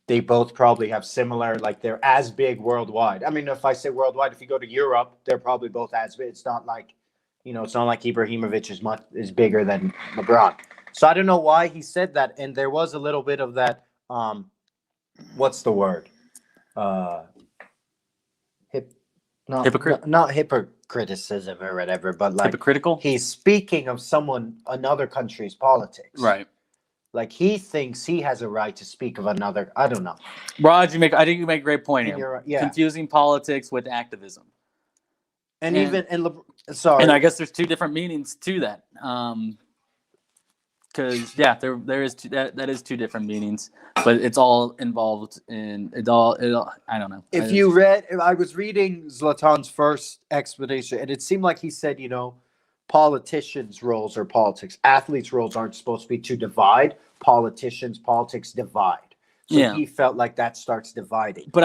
They both probably have similar, like they're as big worldwide. I mean, if I say worldwide, if you go to Europe, they're probably both as big. It's not like, it's not like Ibrahimovic is bigger than LeBron. So I don't know why he said that, and there was a little bit of that. What's the word? Hypocrite? Not hypocriticism or whatever, but like hypocritical. He's speaking of another country's politics, right? Like he thinks he has a right to speak of another. I don't know. Raj, I think you make a great point here. Yeah. Confusing politics with activism. And Sorry. And I guess there's two different meanings to that. Because there is that is two different meanings, but it's all involved in it all. I don't know. I was reading Zlatan's first explanation, and it seemed like he said, politicians' roles are politics. Athletes' roles aren't supposed to be to divide. Politics divide. So he felt like that starts dividing. But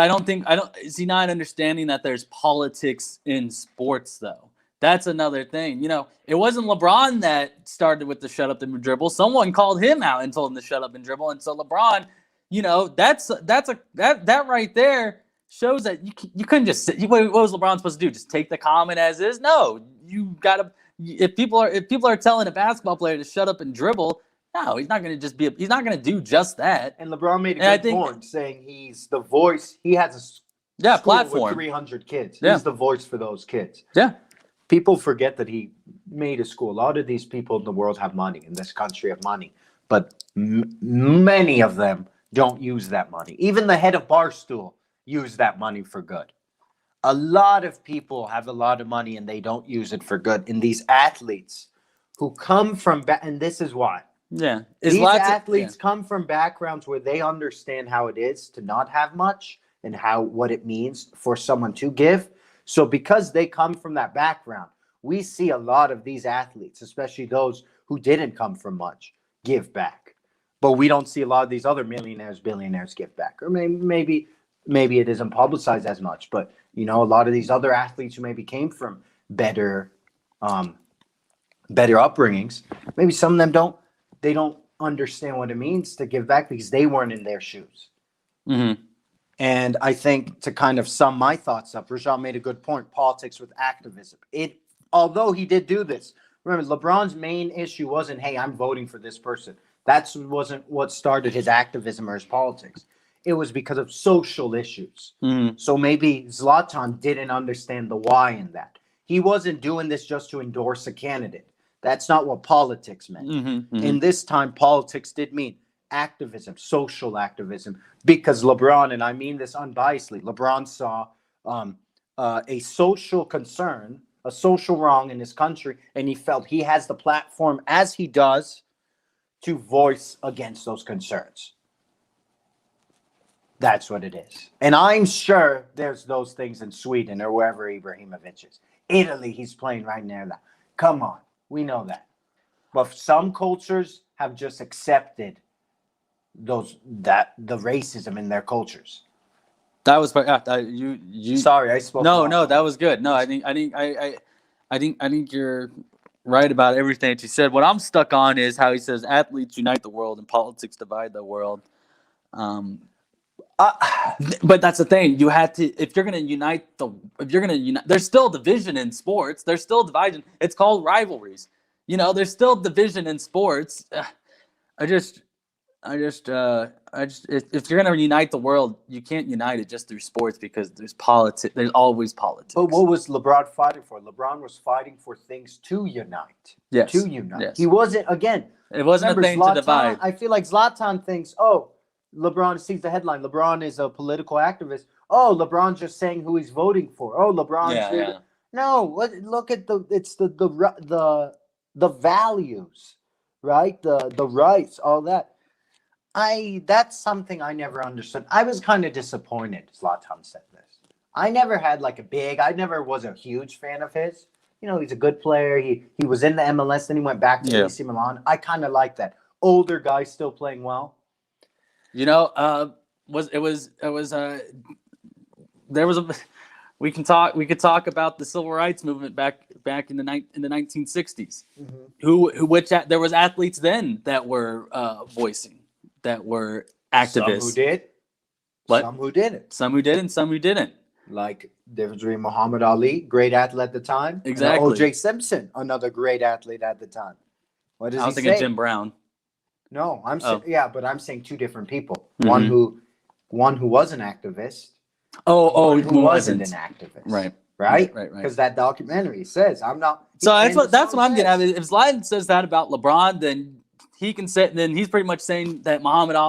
is he not understanding that there's politics in sports though? That's another thing. It wasn't LeBron that started with the shut up and dribble. Someone called him out and told him to shut up and dribble. And so LeBron, that right there shows that you couldn't just sit. What was LeBron supposed to do? Just take the comment as is? No, you gotta. If people are telling a basketball player to shut up and dribble, no, he's not gonna he's not gonna do just that. And LeBron made a good point, saying he's the voice. He has a platform with 300 kids. Yeah. He's the voice for those kids. Yeah. People forget that he made a school. A lot of these people in the world have money, in this country have money, but many of them don't use that money. Even the head of Barstool used that money for good. A lot of people have a lot of money and they don't use it for good. And these athletes who come from, and this is why. Yeah. These athletes come from backgrounds where they understand how it is to not have much and what it means for someone to give. So because they come from that background, we see a lot of these athletes, especially those who didn't come from much, give back. But we don't see a lot of these other millionaires, billionaires give back. Or maybe it isn't publicized as much. But, a lot of these other athletes who maybe came from better upbringings, maybe some of them don't understand what it means to give back because they weren't in their shoes. Mm-hmm. And I think to kind of sum my thoughts up, Rajan made a good point, politics with activism. Although he did do this, remember, LeBron's main issue wasn't, hey, I'm voting for this person. That wasn't what started his activism or his politics. It was because of social issues. Mm-hmm. So maybe Zlatan didn't understand the why in that. He wasn't doing this just to endorse a candidate. That's not what politics meant. Mm-hmm. Mm-hmm. In this time, politics did mean activism, social activism, because LeBron, and I mean this unbiasedly, LeBron saw a social concern, a social wrong in his country, and he felt he has the platform, as he does, to voice against those concerns. That's what it is. And I'm sure there's those things in Sweden or wherever Ibrahimovic is. Italy, he's playing right near that. Come on, we know that. But some cultures have just accepted the racism in their cultures. That was you. Sorry, I spoke. No, that was good. No, I think you're right about everything that you said. What I'm stuck on is how he says athletes unite the world and politics divide the world. But that's the thing. You had to, if you're going to unite, there's still division in sports. There's still division. It's called rivalries. There's still division in sports. If you're going to unite the world, you can't unite it just through sports because there's politics. There's always politics. But what was LeBron fighting for? LeBron was fighting for things to unite. Yes. To unite. Yes. He wasn't, again. It wasn't a thing Zlatan, to divide. I feel like Zlatan thinks, LeBron sees the headline. LeBron is a political activist. LeBron's just saying who he's voting for. LeBron's Yeah. No, look at the values, right? The rights, all that. That's something I never understood. I was kind of disappointed Zlatan said this. I never had I never was a huge fan of his. He's a good player. He was in the MLS, then he went back to AC Milan. I kind of like that. Older guy still playing well. We could talk about the civil rights movement back in the 1960s. Mm-hmm. There was athletes then that were voicing, that were activists. Some who did. What? Some who didn't. Some who did and some who didn't. Like difference between Muhammad Ali, great athlete at the time. Exactly. And O.J. Simpson, another great athlete at the time. What does I was he thinking say? Jim Brown. No, but I'm saying two different people. Mm-hmm. One who was an activist. Who wasn't an activist. Right. Right? Right. Because that documentary says I'm not. So that's what I'm getting at. If Zlatan says that about LeBron, then he can say. Then he's pretty much saying that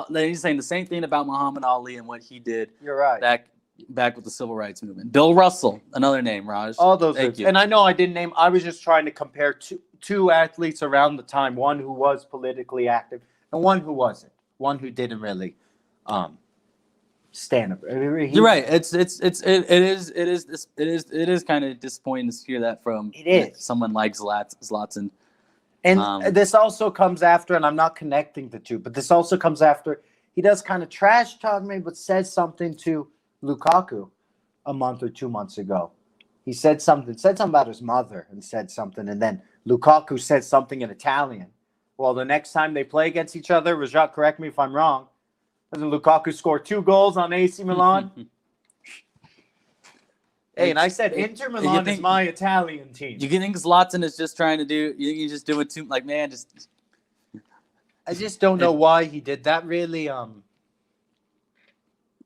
he's saying the same thing about Muhammad Ali and what he did. You're right. back with the civil rights movement. Bill Russell, another name, Raj. All those. Thank you. And I know I didn't name. I was just trying to compare two athletes around the time. One who was politically active and one who wasn't. One who didn't really stand up. You're right. It is kind of disappointing to hear that from someone like Zlatan. And this also comes after, and I'm not connecting the two, but this also comes after he does kind of trash talk me, but says something to Lukaku a month or 2 months ago. He said something about his mother and said something, and then Lukaku said something in Italian. Well, the next time they play against each other, Rajat, correct me if I'm wrong, doesn't Lukaku score 2 goals on AC Milan? Hey, and I said Inter Milan is my Italian team. You think Zlatan is just trying to do? You just do it too? Like, man, just. I just don't know why he did that. Really,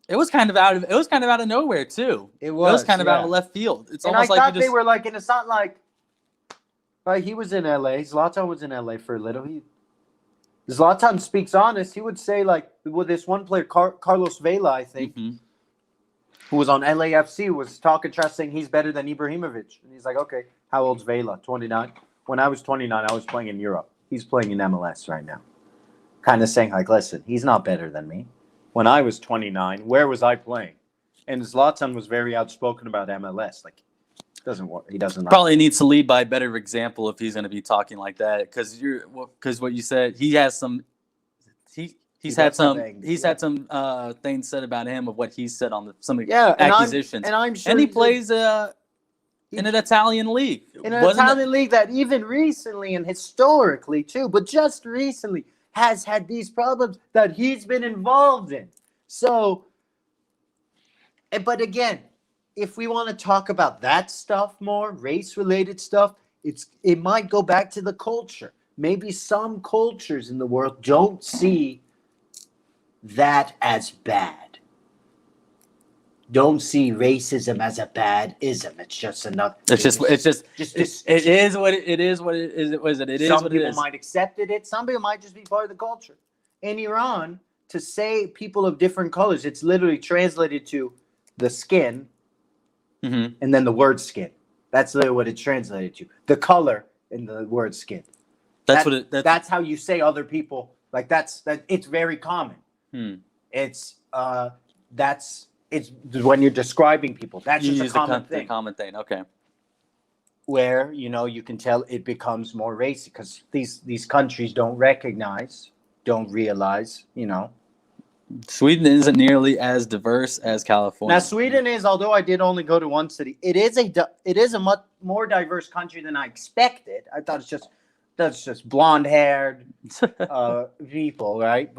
It was kind of out of nowhere too. It was kind of out of left field. It's and almost I like thought they were like, and it's not like he was in LA. Zlatan was in LA for a little. Zlatan speaks honest. He would say like, with this one player, Carlos Vela, I think. Mm-hmm. Who was on LAFC, was talking trash saying he's better than Ibrahimovic. And he's like, okay, how old's Vela? 29? When I was 29, I was playing in Europe. He's playing in MLS right now. Kind of saying like, listen, he's not better than me. When I was 29, where was I playing? And Zlatan was very outspoken about MLS. Like, he doesn't probably needs to lead by a better example if he's going to be talking like that. Because what you said, he has some. He's had some things said about him of what he said on some accusations. And I'm sure he plays in an Italian league. In an Italian league that even recently and historically too, but just recently has had these problems that he's been involved in. So, but again, if we want to talk about that stuff more, race-related stuff, it might go back to the culture. Maybe some cultures in the world don't see that as bad. Don't see racism as a bad ism. It's just enough. It is what it is. It is what it is. Some people might accept it. Some people might just be part of the culture. In Iran, to say people of different colors, it's literally translated to the skin, and then the word skin. That's literally what it's translated to. The color in the word skin. That's how you say other people. Like it's very common. It's when you're describing people. That's just a common thing. The common thing. Okay. Where you can tell it becomes more racist because these countries don't realize. Sweden isn't nearly as diverse as California. Now Sweden is, although I did only go to one city, it is a much more diverse country than I expected. I thought that's just blonde-haired people, right?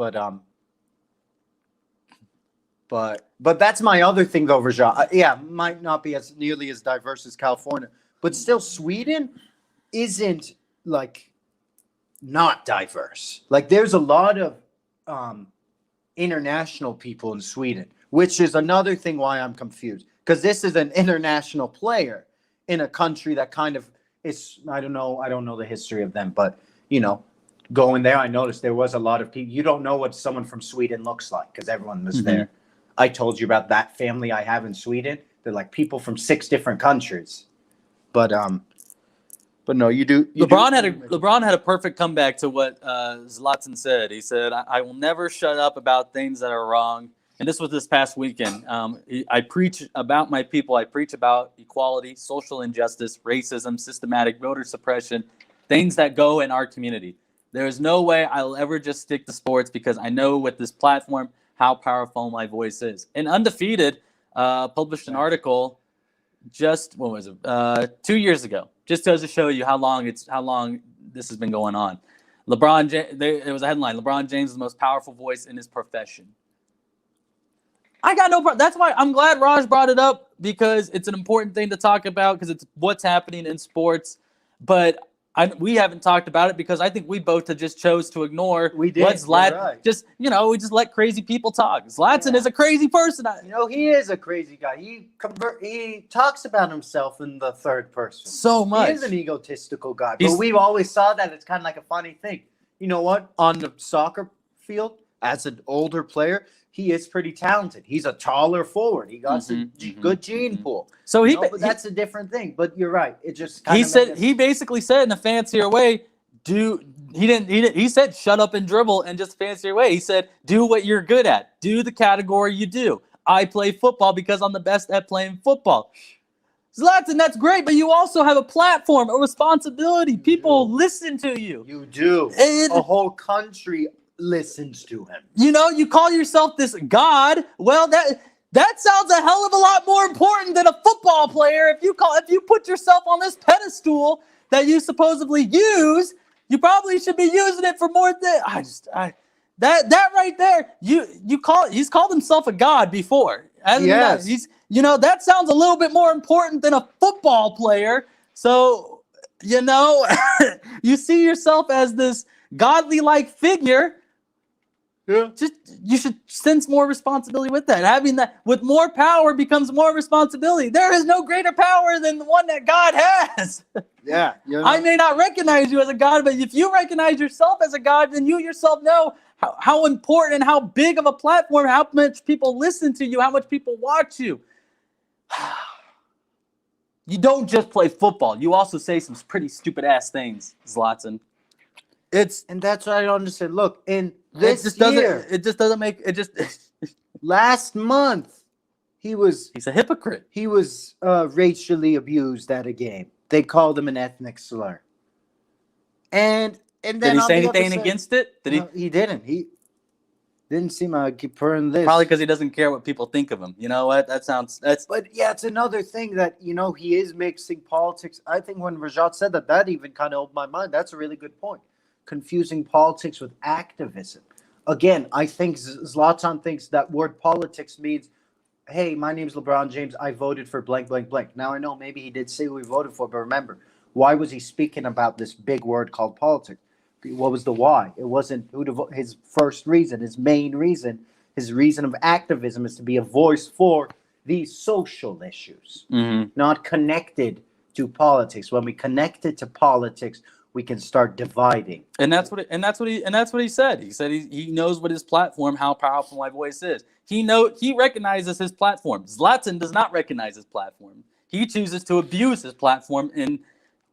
But that's my other thing though, Raja. Might not be as nearly as diverse as California, but still Sweden isn't like not diverse. Like there's a lot of international people in Sweden, which is another thing why I'm confused. Because this is an international player in a country that kind of is, I don't know the history of them, but going there, I noticed there was a lot of people. You don't know what someone from Sweden looks like because everyone was there. I told you about that family I have in Sweden. They're like people from 6 different countries. But no, you do. LeBron had a perfect comeback to what Zlatan said. He said, "I will never shut up about things that are wrong." And this was this past weekend. I preach about my people. I preach about equality, social injustice, racism, systematic voter suppression, things that go in our community. There is no way I'll ever just stick to sports because I know with this platform how powerful my voice is. And Undefeated published an article just 2 years ago. Just goes to show you how long this has been going on. It was a headline: LeBron James is the most powerful voice in his profession. I got no problem. That's why I'm glad Raj brought it up because it's an important thing to talk about because it's what's happening in sports. But we haven't talked about it because I think we both just chose to ignore. We did. Right. We just let crazy people talk. Zlatan is a crazy person. He is a crazy guy. He talks about himself in the third person so much. He is an egotistical guy. But we've always saw that it's kind of like a funny thing. You know what? On the soccer field, as an older player, he is pretty talented. He's a taller forward. He got some good gene pool. So but that's a different thing. But you're right. It just he basically said in a fancier way, he said shut up and dribble in just a fancier way. He said do what you're good at. Do the category you do. I play football because I'm the best at playing football. Zlatan, that's great, but you also have a platform, a responsibility. People listen to you. You do. A whole country listens to him. You know, you call yourself this god. Well, that sounds a hell of a lot more important than a football player. If you put yourself on this pedestal that you supposedly use, you probably should be using it for more than that right there. He's called himself a god before. Yes. That sounds a little bit more important than a football player. So, you see yourself as this godly-like figure. Yeah. You should sense more responsibility with that. Having that with more power becomes more responsibility. There is no greater power than the one that God has. Yeah. I may not recognize you as a god, but if you recognize yourself as a god, then you yourself know how important and how big of a platform, how much people listen to you, how much people watch you. You don't just play football. You also say some pretty stupid ass things, Zlatan. And that's what I don't understand. Look, in this year, last month, he's a hypocrite. He was racially abused at a game. They called him an ethnic slur. And then did he say anything against it? No, he didn't. He didn't seem like he purned this. Probably because he doesn't care what people think of him. You know what? But yeah, it's another thing that he is mixing politics. I think when Rajat said that even kind of opened my mind. That's a really good point. Confusing politics with activism. Again, I think Zlatan thinks that word politics means, hey, my name's LeBron James. I voted for blank, blank, blank. Now I know maybe he did say who he voted for, but remember, why was he speaking about this big word called politics? What was the why? It wasn't his first reason, his main reason. His reason of activism is to be a voice for these social issues, not connected to politics. When we connect it to politics, we can start dividing. And that's what he said. He said he knows what his platform, how powerful my voice is. He recognizes his platform. Zlatan does not recognize his platform. He chooses to abuse his platform in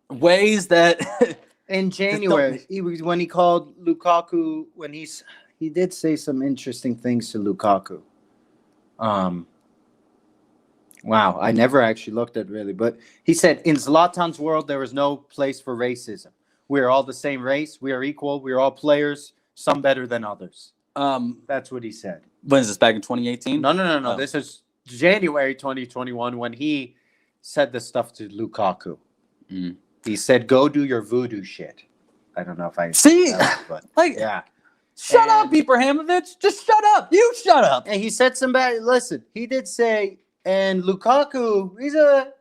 ways that in January, when he called Lukaku, when he did say some interesting things to Lukaku. Wow, I never actually looked at really, but he said in Zlatan's world there is no place for racism. We are all the same race. We are equal. We are all players. Some better than others. That's what he said. When is this? Back in 2018? No. Oh. This is January 2021 when he said this stuff to Lukaku. He said, "Go do your voodoo shit." I don't know if I see, but yeah. Shut up, Ibrahimovic. Just shut up. You shut up. And he said some bad. Listen, he did say, and Lukaku,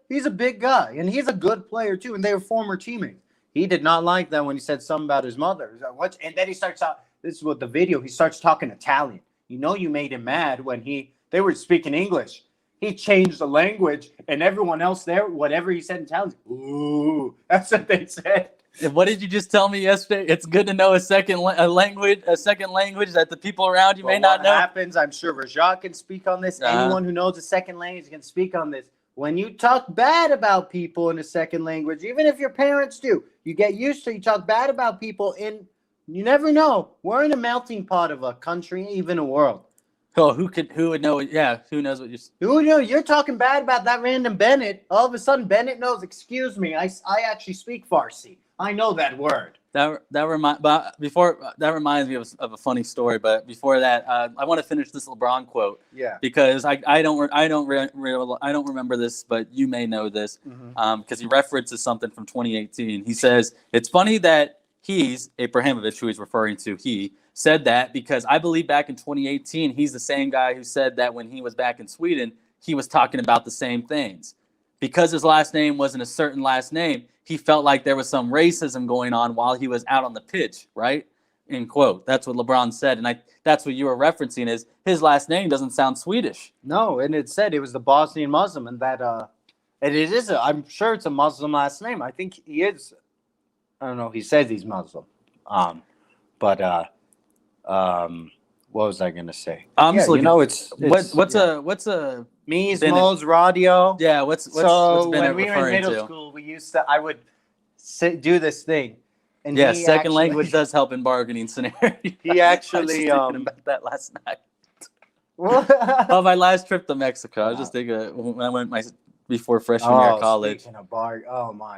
he's a big guy, and he's a good player too, and they were former teammates. He did not like that when he said something about his mother. And then he starts out. This is what the video. He starts talking Italian. You made him mad when they were speaking English. He changed the language, and everyone else there, whatever he said in Italian, ooh, that's what they said. What did you just tell me yesterday? It's good to know a second language that the people around you may not know. What happens? I'm sure Rajat can speak on this. Anyone who knows a second language can speak on this. When you talk bad about people in a second language, even if your parents do, you get used to it. You talk bad about people, and you never know. We're in a melting pot of a country, even a world. Oh, who would know? Yeah, who knows what you're... Who knows? You're talking bad about that random Bennett. All of a sudden, Bennett knows, excuse me, I actually speak Farsi. I know that word. That reminds me of a funny story. But before that, I want to finish this LeBron quote. Yeah. Because I don't remember this, but you may know this. Because he references something from 2018. He says it's funny that Ibrahimovic, who he's referring to, said that because I believe back in 2018, he's the same guy who said that when he was back in Sweden, he was talking about the same things. Because his last name wasn't a certain last name, he felt like there was some racism going on while he was out on the pitch, right? In quote. That's what LeBron said. And that's what you were referencing is his last name doesn't sound Swedish. No, and it said it was the Bosnian Muslim and that I'm sure it's a Muslim last name. I think he is. I don't know. He says he's Muslim. What was I gonna say? I'm just looking. What's a Mies, Bennett. Mo's, radio? Yeah, what's So Bennett when we were in referring middle to? school, we used to. I would do this thing, and Yeah, he second actually- language does help in bargaining scenarios. He I was actually just thinking about that last night. oh, Oh, my last trip to Mexico. I was just thinking when I went before freshman year of college. Speaking of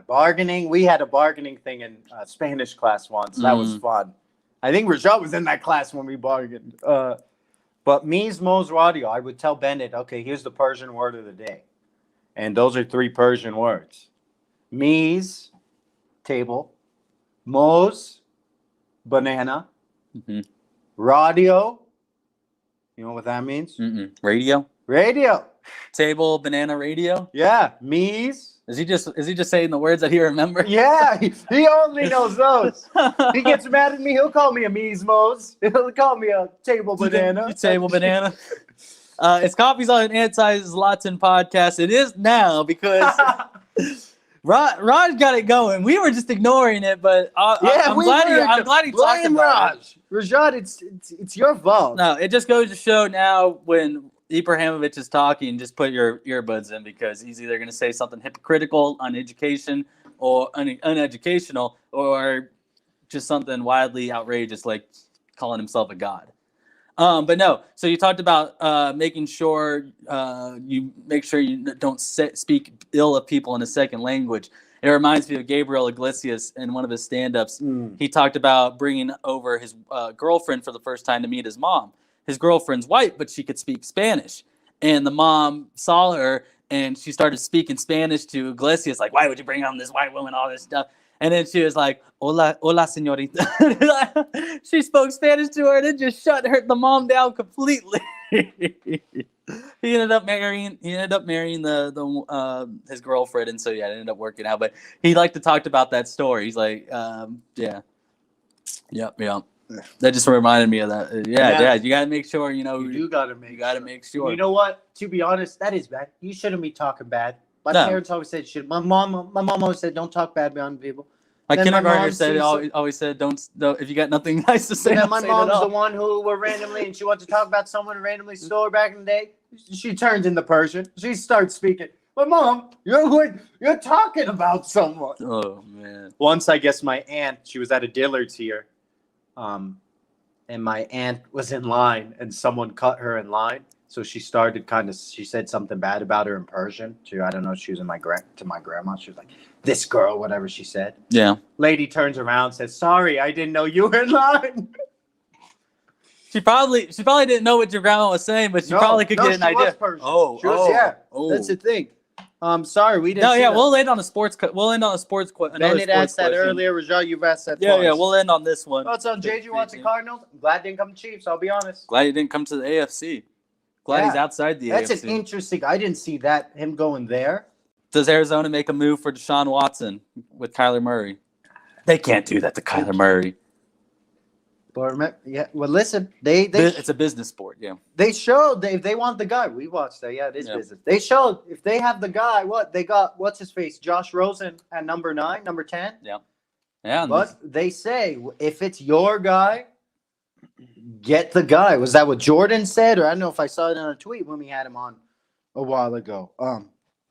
bargaining, we had a bargaining thing in Spanish class once. That was fun. I think Rajat was in that class when we bargained. But Mies, Mo's, radio, I would tell Bennett, okay, here's the Persian word of the day. And those are 3 Persian words. Mies, table. Mo's, banana. Mm-hmm. Radio, you know what that means? Radio, Radio. table, banana, radio. Yeah, Mies. Is he just saying the words that he remembers? Yeah, he only knows those. He gets mad at me. He'll call me a Mies. He'll call me a table banana. Table banana. It's Coffees on an Anti-Zlatan podcast. It is now because Raj got it going. We were just ignoring it, but I'm glad he talked about it. Rajat, it's your fault. No, it just goes to show now when Ibrahimovic is talking, just put your earbuds in because he's either going to say something hypocritical, uneducational, or just something wildly outrageous like calling himself a god. But no, so you talked about making sure you don't speak ill of people in a second language. It reminds me of Gabriel Iglesias in one of his stand-ups. He talked about bringing over his girlfriend for the first time to meet his mom. His girlfriend's white, but she could speak Spanish. And the mom saw her, and she started speaking Spanish to Iglesias, like, why would you bring on this white woman, all this stuff? And then she was like, hola, señorita. She spoke Spanish to her, and it just shut the mom down completely. He ended up marrying his girlfriend, and so yeah, it ended up working out. But he liked to talk about that story. He's like, yeah. That just reminded me of that. Yeah, Dad, you gotta make sure you gotta make sure. You know what? To be honest, that is bad. You shouldn't be talking bad. My parents always said shit. My mom always said don't talk bad behind people. My kindergartner always said don't if you got nothing nice to say. And then my mom's the one who were randomly, and she wants to talk about someone randomly stole her back in the day. She turns into Persian. She starts speaking. But mom, you're talking about someone. Oh man. Once I guess my aunt, she was at a Dillard's here. And my aunt was in line and someone cut her in line. So she started she said something bad about her in Persian. I don't know, she was to my grandma. She was like, this girl, whatever she said. Yeah. Lady turns around, says, sorry, I didn't know you were in line. She probably didn't know what your grandma was saying, but she probably could get an idea. That's the thing. Sorry, we didn't. No, yeah, we'll end on a sports. We'll end on a sports. Bennett asked that earlier. Rajat, you've asked that. Yeah, we'll end on this one. What's on JJ wants the Cardinals? I'm glad didn't come to Chiefs. I'll be honest. Glad he didn't come to the AFC. Glad he's outside the AFC. That's an interesting. I didn't see that him going there. Does Arizona make a move for Deshaun Watson with Kyler Murray? They can't do that to Kyler Murray. But yeah, well, listen, it's a business sport. Yeah, they showed they want the guy. We watched that. Yeah, it is business. They showed if they have the guy. What they got? What's his face? Josh Rosen at number 9, number 10. Yeah. But they say if it's your guy, get the guy. Was that what Jordan said? Or I don't know if I saw it in a tweet when we had him on a while ago.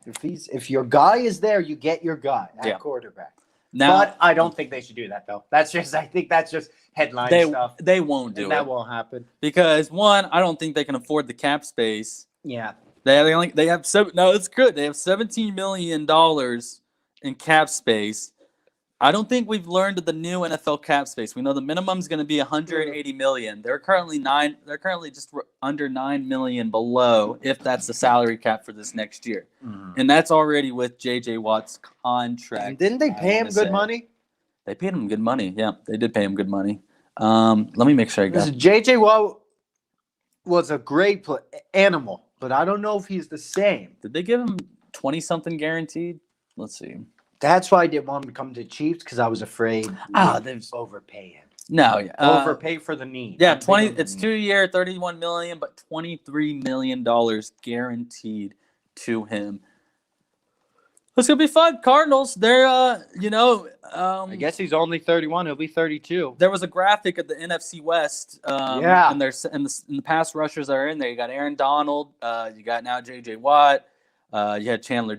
If your guy is there, you get your guy at quarterback. Now, but I don't think they should do that though. I think that's just headline stuff. They won't do it. That won't happen because one, I don't think they can afford the cap space. Yeah, it's good. They have $17 million in cap space. I don't think we've learned of the new NFL cap space. We know the minimum is going to be $180 million. They're currently just under $9 million below, if that's the salary cap for this next year, and that's already with J.J. Watt's contract. And didn't they pay him good money? They paid him good money. Yeah, they did pay him good money. Let me make sure I got. J.J. Watt was a great animal, but I don't know if he's the same. Did they give him 20-something guaranteed? Let's see. That's why I didn't want him to come to the Chiefs because I was afraid they'd overpay him. No, yeah, overpay for the need. Yeah, It's 2-year, $31 million, but $23 million guaranteed to him. It's gonna be fun. Cardinals, they're I guess he's only 31. He'll be 32. there was a graphic of the NFC West. Yeah. And there's in the pass rushers that are in there. You got Aaron Donald. You got now J.J. Watt. You have Chandler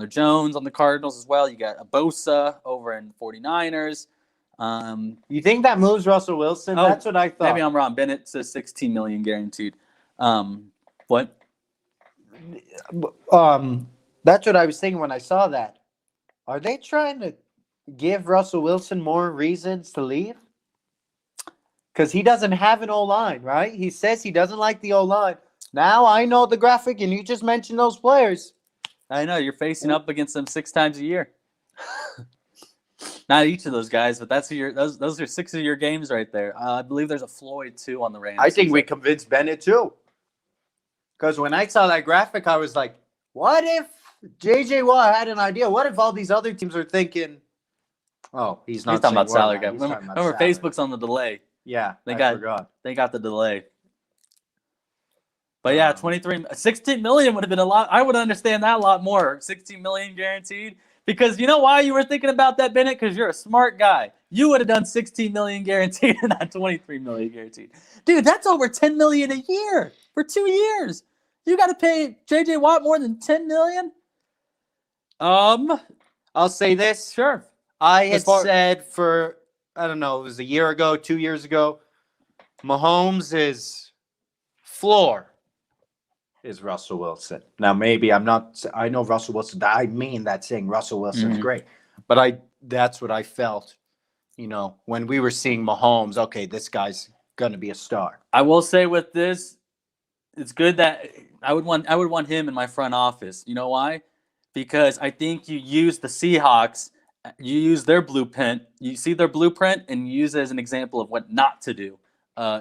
Jones on the Cardinals as well. You got Bosa over in 49ers. You think that moves Russell Wilson? Oh, That's what I thought. Maybe I'm wrong. Bennett says $16 million guaranteed. What? That's what I was thinking when I saw that. Are they trying to give Russell Wilson more reasons to leave? Because he doesn't have an O-line, right? He says he doesn't like the O-line. Now I know the graphic, and you just mentioned those players. I know you're facing up against them 6 times a year. Not each of those guys, but those are 6 of your games right there. I believe there's a Floyd too on the Rams. I think we convinced Bennett too. Because when I saw that graphic, I was like, what if J.J. Watt had an idea? What if all these other teams are thinking, oh, he's not He's talking about saying salary word cap. now. He's Remember, talking about salary. Facebook's on the delay. Yeah, They I got- forgot. They got the delay. But yeah, 16 million would have been a lot. I would understand that a lot more. 16 million guaranteed. Because you know why you were thinking about that, Bennett? Because you're a smart guy. You would have done 16 million guaranteed and not 23 million guaranteed. Dude, that's over 10 million a year for 2 years. You got to pay J.J. Watt more than 10 million? I'll say this. Sure. I had As far- said for, I don't know, it was a year ago, 2 years ago, Mahomes' floor is Russell Wilson. Now, maybe I know Russell Wilson, I mean that saying Russell Wilson's Mhm. great. But that's what I felt, when we were seeing Mahomes, okay, this guy's going to be a star. I will say with this, it's good that I would want him in my front office. You know why? Because I think you use the Seahawks, you use their blueprint, you see their blueprint, and you use it as an example of what not to do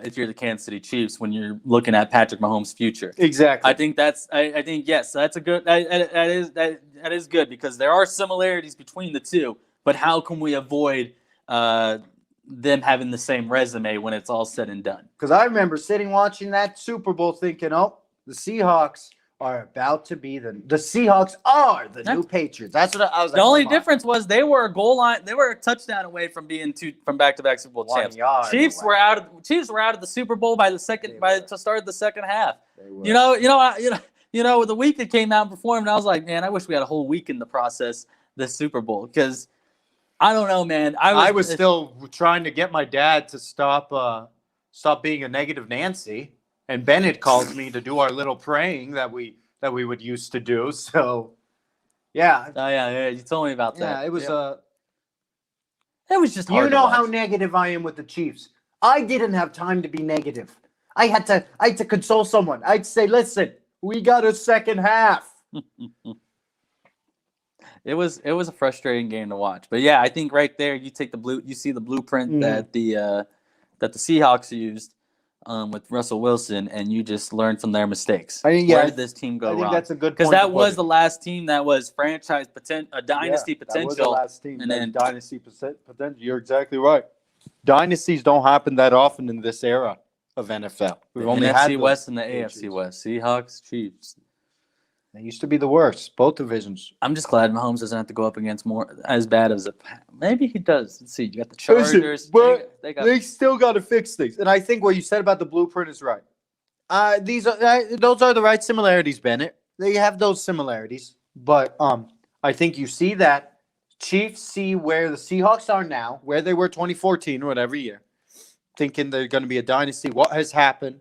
if you're the Kansas City Chiefs when you're looking at Patrick Mahomes' future. Exactly. I think yes, that's a good that is good because there are similarities between the two, but how can we avoid them having the same resume when it's all said and done? Because I remember sitting watching that Super Bowl thinking, oh, the Seahawks are about to be the Seahawks are the new Patriots. That's what I was like. The only come on. difference was they were a goal line. They were a touchdown away from being from back-to-back Super Bowl 1 champs. yard Chiefs away. were out of the Super Bowl by the start of the second half. They were. The week it came out and performed, I was like, man, I wish we had a whole week in the process this Super Bowl because I don't know, man. I was still trying to get my dad to stop being a negative Nancy, and Bennett called me to do our little praying that we would used to do. So, yeah, Oh yeah, you told me about that. yeah, it was It was just hard You to know watch. how negative I am with the Chiefs. I didn't have time to be negative. I had to console someone. I'd say, listen, we got a second half. It was a frustrating game to watch, but yeah, I think right there you see the blueprint that the Seahawks used with Russell Wilson, and you just learn from their mistakes. I think, Where yeah, did this team go I think wrong? that's a good point. Because that to put was it. the last team that was franchise potential, a dynasty That was the potential. last team. and then- dynasty potential. You're exactly right. Dynasties don't happen that often in this era of NFL. The We've only had NFC those West and the Patriots. AFC West, Seahawks, Chiefs. They used to be the worst, both divisions. I'm just glad Mahomes doesn't have to go up against more as bad as maybe he does. Let's see. You got the Chargers. but They got They still got to fix things, and I think what you said about the blueprint is right. Those are the right similarities, Bennett. They have those similarities, but I think you see that Chiefs see where the Seahawks are now, where they were 2014 or whatever year, thinking they're going to be a dynasty. What has happened?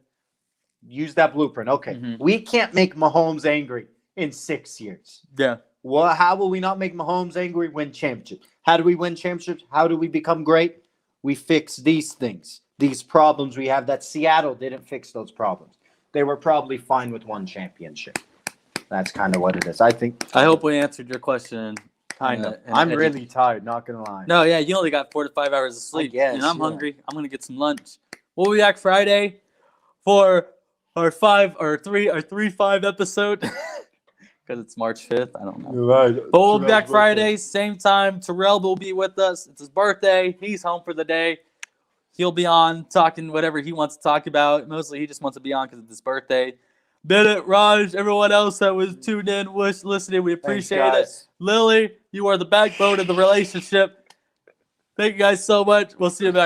Use that blueprint. Okay, Mhm. we can't make Mahomes angry in 6 years. yeah. Well, how will we not make Mahomes angry? Win championships. How do we win championships? How do we become great? We fix these things, these problems we have that Seattle didn't fix those problems. They were probably fine with one championship. That's kind of what it is. I think. I hope we answered your question. Kind of. and I'm really tired, not going to lie. No, yeah, you only got 4 to 5 hours of sleep. guess, and I'm yeah. hungry. I'm gonna get some lunch. We'll be back Friday for our 3-5 episode because it's March 5th. I don't know. You're right. But we'll be back Friday, same time. Terrell will be with us. It's his birthday. He's home for the day. He'll be on talking whatever he wants to talk about. Mostly he just wants to be on because it's his birthday. Bennett, Raj, everyone else that was tuned in, was listening. We appreciate it. Lily, you are the backbone of the relationship. Thank you guys so much. We'll see you back.